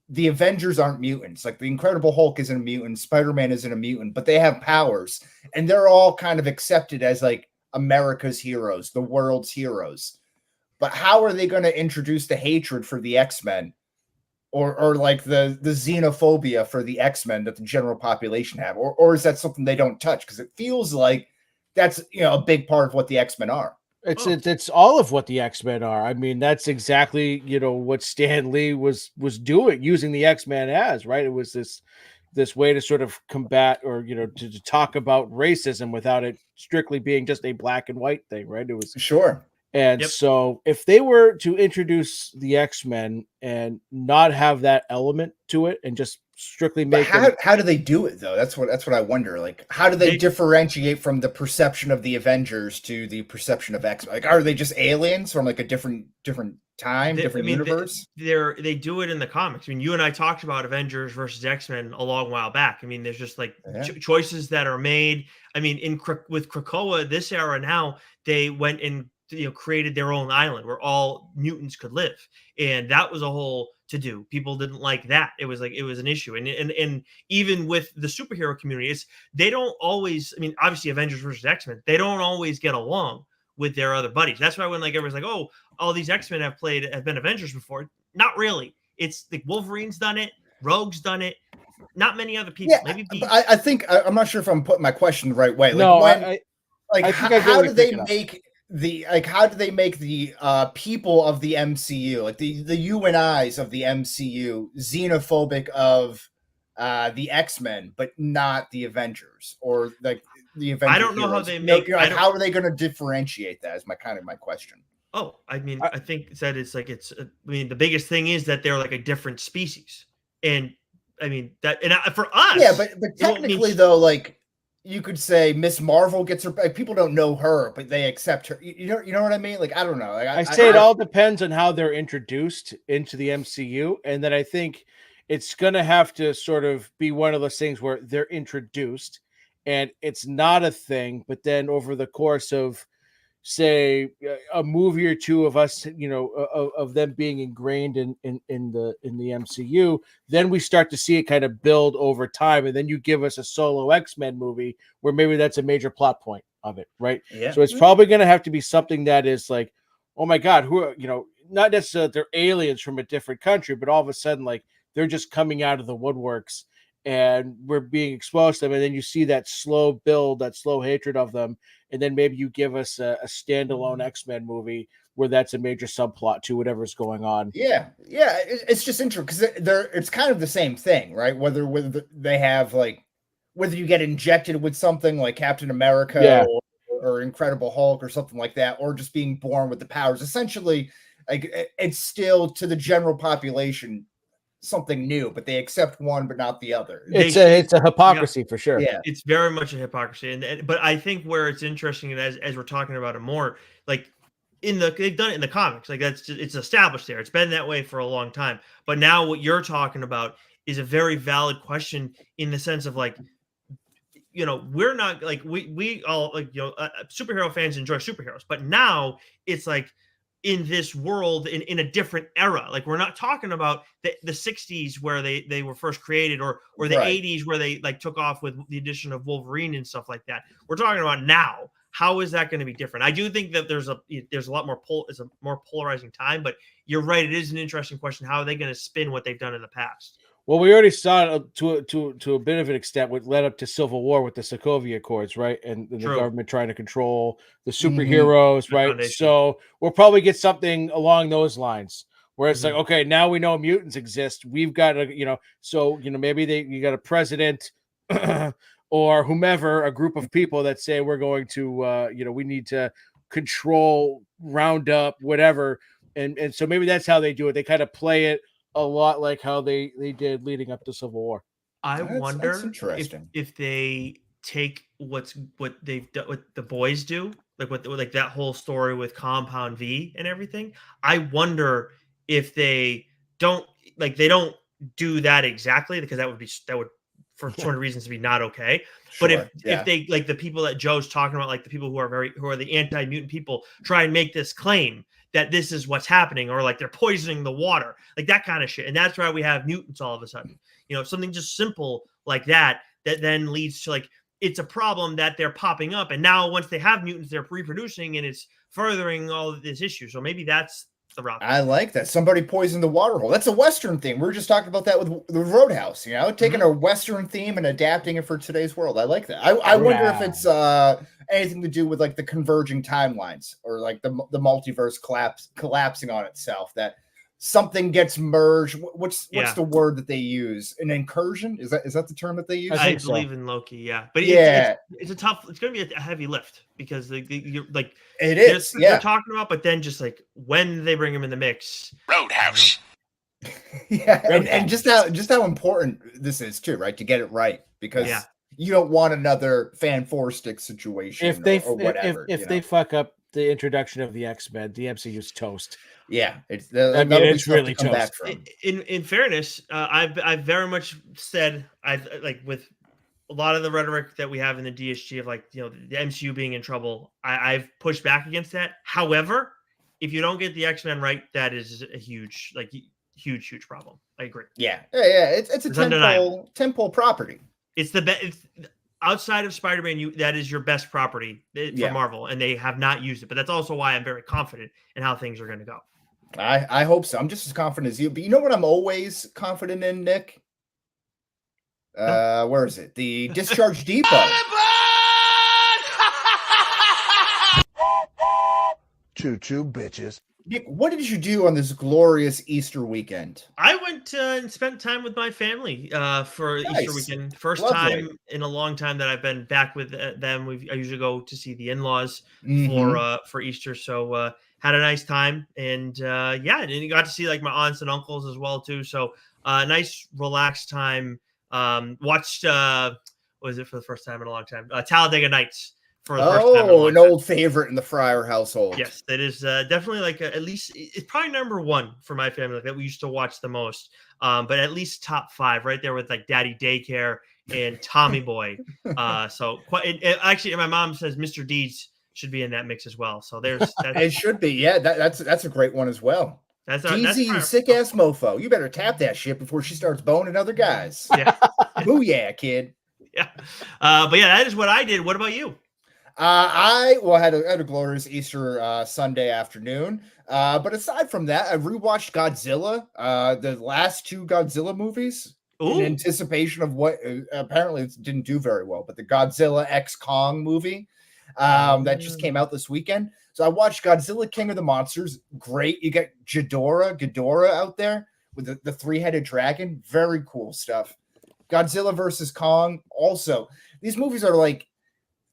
the Avengers aren't mutants. Like the Incredible Hulk isn't a mutant, Spider-Man isn't a mutant, but they have powers, and they're all kind of accepted as like America's heroes, the world's heroes. But how are they going to introduce the hatred for the X-Men? Or like the xenophobia for the X-Men that the general population have, or is that something they don't touch? Because it feels like that's a big part of what the X-Men are. It's all of what the X-Men are. I mean, that's exactly what Stan Lee was doing, using the X-Men as, right. It was this way to sort of combat or to talk about racism without it strictly being just a black and white thing, right? It was sure. And so if they were to introduce the X-Men and not have that element to it and just strictly make how do they do it though? That's what I wonder. Like, how do they differentiate from the perception of the Avengers to the perception of X-Men? Like, are they just aliens from like a different time, different universe? They do it in the comics. I mean, you and I talked about Avengers versus X-Men a long while back. I mean, there's just like choices that are made. I mean, with Krakoa, this era now, they went and created their own island where all mutants could live, and that was a whole to do. People didn't like that. It was an issue, and even with the superhero community, they don't always. I mean, obviously, Avengers versus X-Men, they don't always get along with their other buddies. That's why when like everyone's like, oh, all these X-Men have been Avengers before. Not really. It's like Wolverine's done it, Rogue's done it. Not many other people. Yeah, maybe I think I'm not sure if I'm putting my question the right way. Like, how do they make the people of the MCU, like the you and I's of the MCU, xenophobic of the X-Men, but not the Avengers, or like the Avengers? I don't know how they make. Like, how are they going to differentiate that? Is my question. Oh, I mean, I think that it's like I mean, the biggest thing is that they're like a different species, and I mean that, and for us, yeah, but technically though, like. You could say Miss Marvel gets her. Like, people don't know her, but they accept her. You know what I mean? Like, I don't know. Like, I say it all depends on how they're introduced into the MCU, and then I think it's gonna have to sort of be one of those things where they're introduced, and it's not a thing. But then over the course of say a movie or two of us, of them being ingrained in the MCU, then we start to see it kind of build over time, and then you give us a solo X-Men movie where maybe that's a major plot point of it, right? Yeah. So it's probably going to have to be something that is like, oh my God, who are, not necessarily they're aliens from a different country, but all of a sudden, like, they're just coming out of the woodworks and we're being exposed to them. And then you see that slow build, that slow hatred of them. And then maybe you give us a standalone X-Men movie where that's a major subplot to whatever's going on. Yeah. It's just interesting because it's kind of the same thing, right? Whether they have whether you get injected with something like Captain America or Incredible Hulk or something like that, or just being born with the powers. Essentially, like, it's still to the general population something new, but they accept one but not the other. It's a hypocrisy for sure. Yeah, it's very much a hypocrisy, but I think where it's interesting, and as we're talking about it more, like they've done it in the comics, like it's established there. It's been that way for a long time. But now what you're talking about is a very valid question in the sense of like, we're not like we all like superhero fans enjoy superheroes, but now it's like, in this world, in a different era. Like, we're not talking about the 60s where they were first created, or the 80s where they like took off with the addition of Wolverine and stuff like that. We're talking about now. How is that going to be different? I do think that there's a lot more it's a more polarizing time, but you're right. It is an interesting question. How are they going to spin what they've done in the past? Well, we already saw it to a bit of an extent what led up to Civil War with the Sokovia Accords, right? And the government trying to control the superheroes, right? Foundation. So we'll probably get something along those lines where it's like, okay, now we know mutants exist. We've got to, maybe you got a president or whomever, a group of people that say we're going to, we need to control, round up, whatever. And so maybe that's how they do it. They kind of play it a lot like how they did leading up to Civil War. I wonder if they take what they've done, what the boys do, like that whole story with Compound V and everything. I wonder if they don't do that exactly, because that would for sort of reasons to be not okay. Sure, but if they, like the people that Joe's talking about, like the people who are the anti-mutant people, try and make this claim that this is what's happening, or like they're poisoning the water, like that kind of shit. And that's why we have mutants all of a sudden, something just simple like that then leads to like, it's a problem that they're popping up. And now once they have mutants, they're reproducing and it's furthering all of this issue. So maybe that's the route. I like that. Somebody poisoned the water hole. That's a Western theme. We were just talking about that with the Roadhouse, taking a Western theme and adapting it for today's world. I like that. I wonder if it's anything to do with like the converging timelines, or like the multiverse collapsing on itself, that something gets merged. What's the word that they use? An incursion? Is that the term that they use? I believe in Loki. Yeah, but it's a tough. It's going to be a heavy lift, because you're like, it is. They're talking about, but then just like when they bring him in the mix, Roadhouse. And just how important this is too, right? To get it right, because you don't want another fan four stick situation or whatever. If they fuck up the introduction of the X-Men, the MCU's toast. Yeah, it's really toast. Back from. In fairness, I've very much said, I've like with a lot of the rhetoric that we have in the DSG of like, the MCU being in trouble, I've pushed back against that. However, if you don't get the X-Men right, that is a huge problem. I agree. Yeah. It's a tentpole property. It's the best. Outside of Spider-Man, that is your best property for Marvel, and they have not used it. But that's also why I'm very confident in how things are going to go. I hope so. I'm just as confident as you. But you know what I'm always confident in, Nick? Where is it? The Discharge Depot. Choo-choo, bitches. Nick, what did you do on this glorious Easter weekend? I went and spent time with my family for Easter weekend. First time in a long time that I've been back with them. I usually go to see the in-laws for Easter. So had a nice time, and and you got to see like my aunts and uncles as well too. So nice relaxed time. Watched what was it for the first time in a long time? Talladega Nights. For the first time an old favorite in the Fryer household. Yes, that is definitely like at least it's probably number one for my family, like that we used to watch the most. But at least top 5, right there with like Daddy Daycare and Tommy Boy. So quite actually, my mom says Mr. Deeds should be in that mix as well. So there's It should be. Yeah, that's a great one as well. that's you sick ass mofo. You better tap that shit before she starts boning other guys. yeah. Booyah, kid. Yeah. But yeah, that is what I did. What about you? I had a glorious Easter Sunday afternoon. But aside from that, I rewatched Godzilla, the last two Godzilla movies, in anticipation of what apparently it didn't do very well. But the Godzilla X Kong movie that just came out this weekend. So I watched Godzilla King of the Monsters. Great. You got Ghidorah out there with the three-headed dragon. Very cool stuff. Godzilla versus Kong. Also, these movies are like,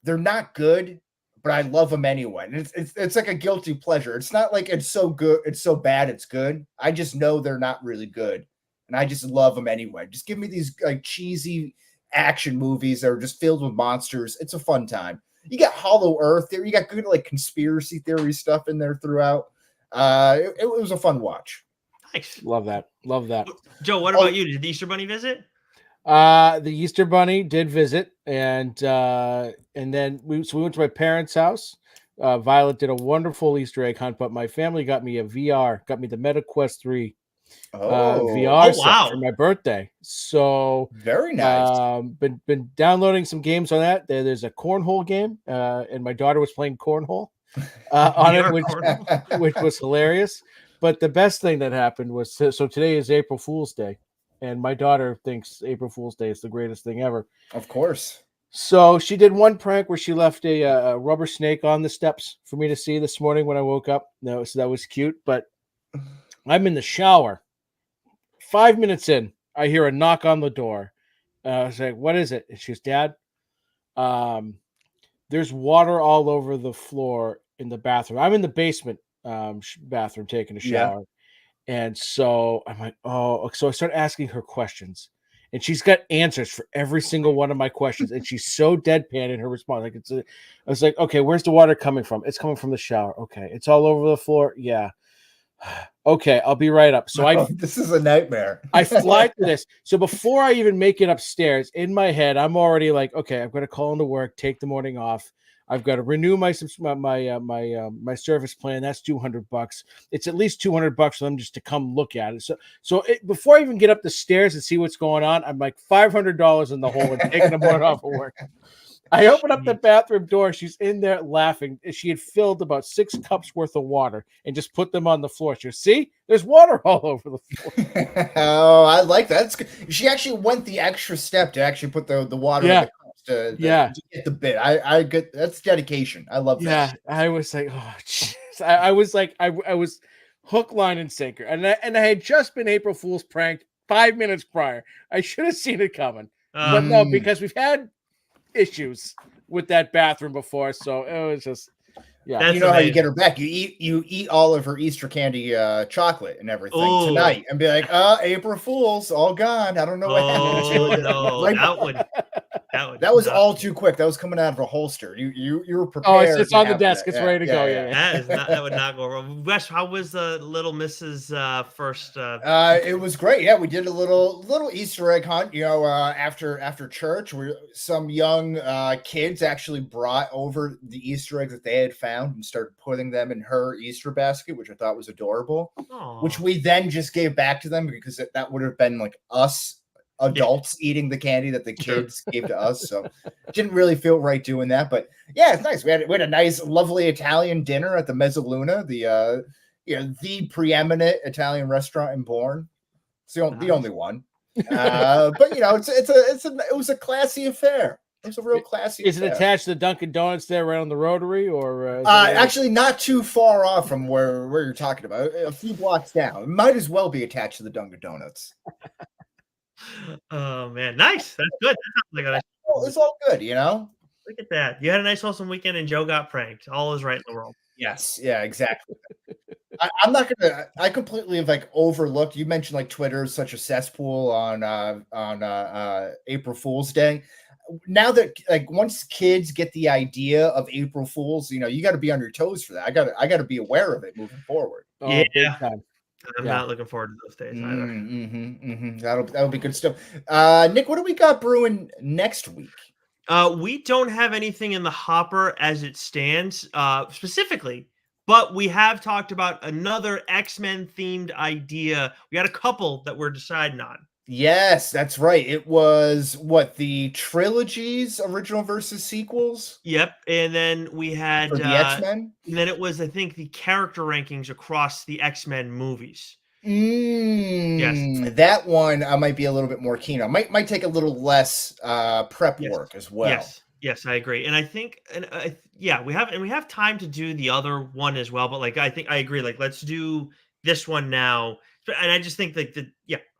they're not good, but I love them anyway. And it's like a guilty pleasure. It's not like it's so good, it's so bad, it's good. I just know they're not really good, and I just love them anyway. Just give me these like cheesy action movies that are just filled with monsters. It's a fun time. You got Hollow Earth there. You got good like conspiracy theory stuff in there throughout. It was a fun watch. Nice. Love that. Joe, what about you? Did the Easter Bunny visit? The Easter Bunny did visit, and then we went to my parents' house. Violet did a wonderful Easter egg hunt, but my family got me the MetaQuest 3 VR set for my birthday. So very nice. Been downloading some games on that. There's a cornhole game, and my daughter was playing cornhole on it, which was hilarious. But the best thing that happened was, so today is April Fool's Day. And my daughter thinks April Fool's Day is the greatest thing ever. Of course. So she did one prank where she left a rubber snake on the steps for me to see this morning when I woke up. No, so that was cute. But I'm in the shower. 5 minutes in, I hear a knock on the door. I was like, "What is it?" And she goes, "Dad, there's water all over the floor in the bathroom. I'm in the basement bathroom taking a shower." Yeah. And so I'm like, oh, so I start asking her questions, and she's got answers for every single one of my questions. And she's so deadpan in her response. Like I was like, okay, where's the water coming from? It's coming from the shower. Okay. It's all over the floor. Yeah. Okay. I'll be right up. So this is a nightmare. I fly through this. So before I even make it upstairs, in my head, I'm already like, okay, I'm going to call into work, take the morning off. I've got to renew my service plan. That's $200. It's at least $200 for them just to come look at it. So before I even get up the stairs and see what's going on, I'm like $500 in the hole and taking the morning off of work. I open up the bathroom door. She's in there laughing. She had filled about 6 cups worth of water and just put them on the floor. She goes, "See, there's water all over the floor." Oh, I like that. That's good. She actually went the extra step to actually put the water in the cups to get the bit. I get that's dedication. I love that. Yeah, I was like, oh, geez. I was like, I was hook, line, and sinker, and I had just been April Fool's pranked 5 minutes prior. I should have seen it coming, but no, because we've had issues with that bathroom before, so it was just you know how you get her back. You eat all of her Easter candy chocolate and everything tonight and be like, April Fool's all gone. I don't know what happened to it. No, like, that was all too quick. That was coming out of a holster. You were prepared. Oh, it's on the desk. It's ready to go. Yeah. That would not go wrong. Wes, how was the little Mrs. First? It was great. Yeah, we did a little Easter egg hunt. You know, after church, some young kids actually brought over the Easter eggs that they had found and started putting them in her Easter basket, which I thought was adorable. Aww. Which we then just gave back to them because that would have been like us adults eating the candy that the kids gave to us. So didn't really feel right doing that, but yeah, it's nice. We had a nice, lovely Italian dinner at the Mezzaluna, the preeminent Italian restaurant in Bourne. It's the only one. But you know, it was a classy affair. It was a real classy. Is it attached to the Dunkin' Donuts there around the Rotary, or actually not too far off from where you're talking about? A few blocks down. It might as well be attached to the Dunkin' Donuts. Oh man, nice. That's good. It's all good, you know. Look at that. You had a nice wholesome weekend, and Joe got pranked. All is right in the world. Yes. Yeah. Exactly. I'm not gonna. I completely have overlooked. You mentioned Twitter is such a cesspool on April Fool's Day. Now that once kids get the idea of April Fools, you got to be on your toes for that. I got to be aware of it moving forward. Yeah. I'm not looking forward to those days either. That'll be good stuff. Nick, what do we got brewing next week? We don't have anything in the hopper as it stands, specifically, but we have talked about another X-Men themed idea. We got a couple that we're deciding on. Yes, that's right. It was what, the trilogies, original versus sequels Yep, and then we had for the X-Men? and then it was, I think, the character rankings across the X-Men movies. That one I might be a little bit more keen on. Might take a little less prep work as well. Yes, I agree. And I think, we have time to do the other one as well. But like, I think I agree. Like, let's do this one now. And I just think that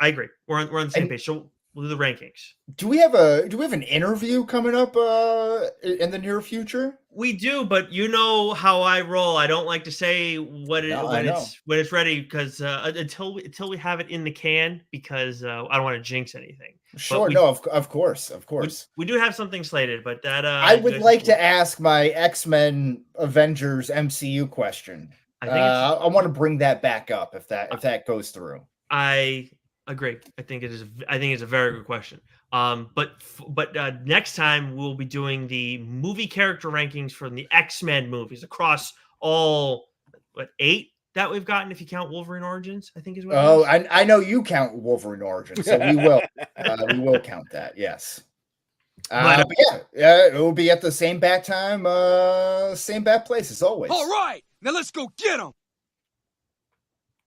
I agree. We're on the same page. So we'll do the rankings. Do we have an interview coming up in the near future? We do, but you know how I roll. I don't like to say when it's ready, because until we have it in the can, because I don't want to jinx anything. Sure, of course. We do have something slated, but that I would like to ask my X-Men Avengers MCU question. I want to bring that back up if that goes through. I agree. I think it's a very good question. But next time we'll be doing the movie character rankings from the X-Men movies across all 8 that we've gotten, if you count Wolverine Origins, I think is what. Oh, I know you count Wolverine Origins, so we will count that. Yes. But it will be at the same bat time, same bat place as always. All right, now let's go get them.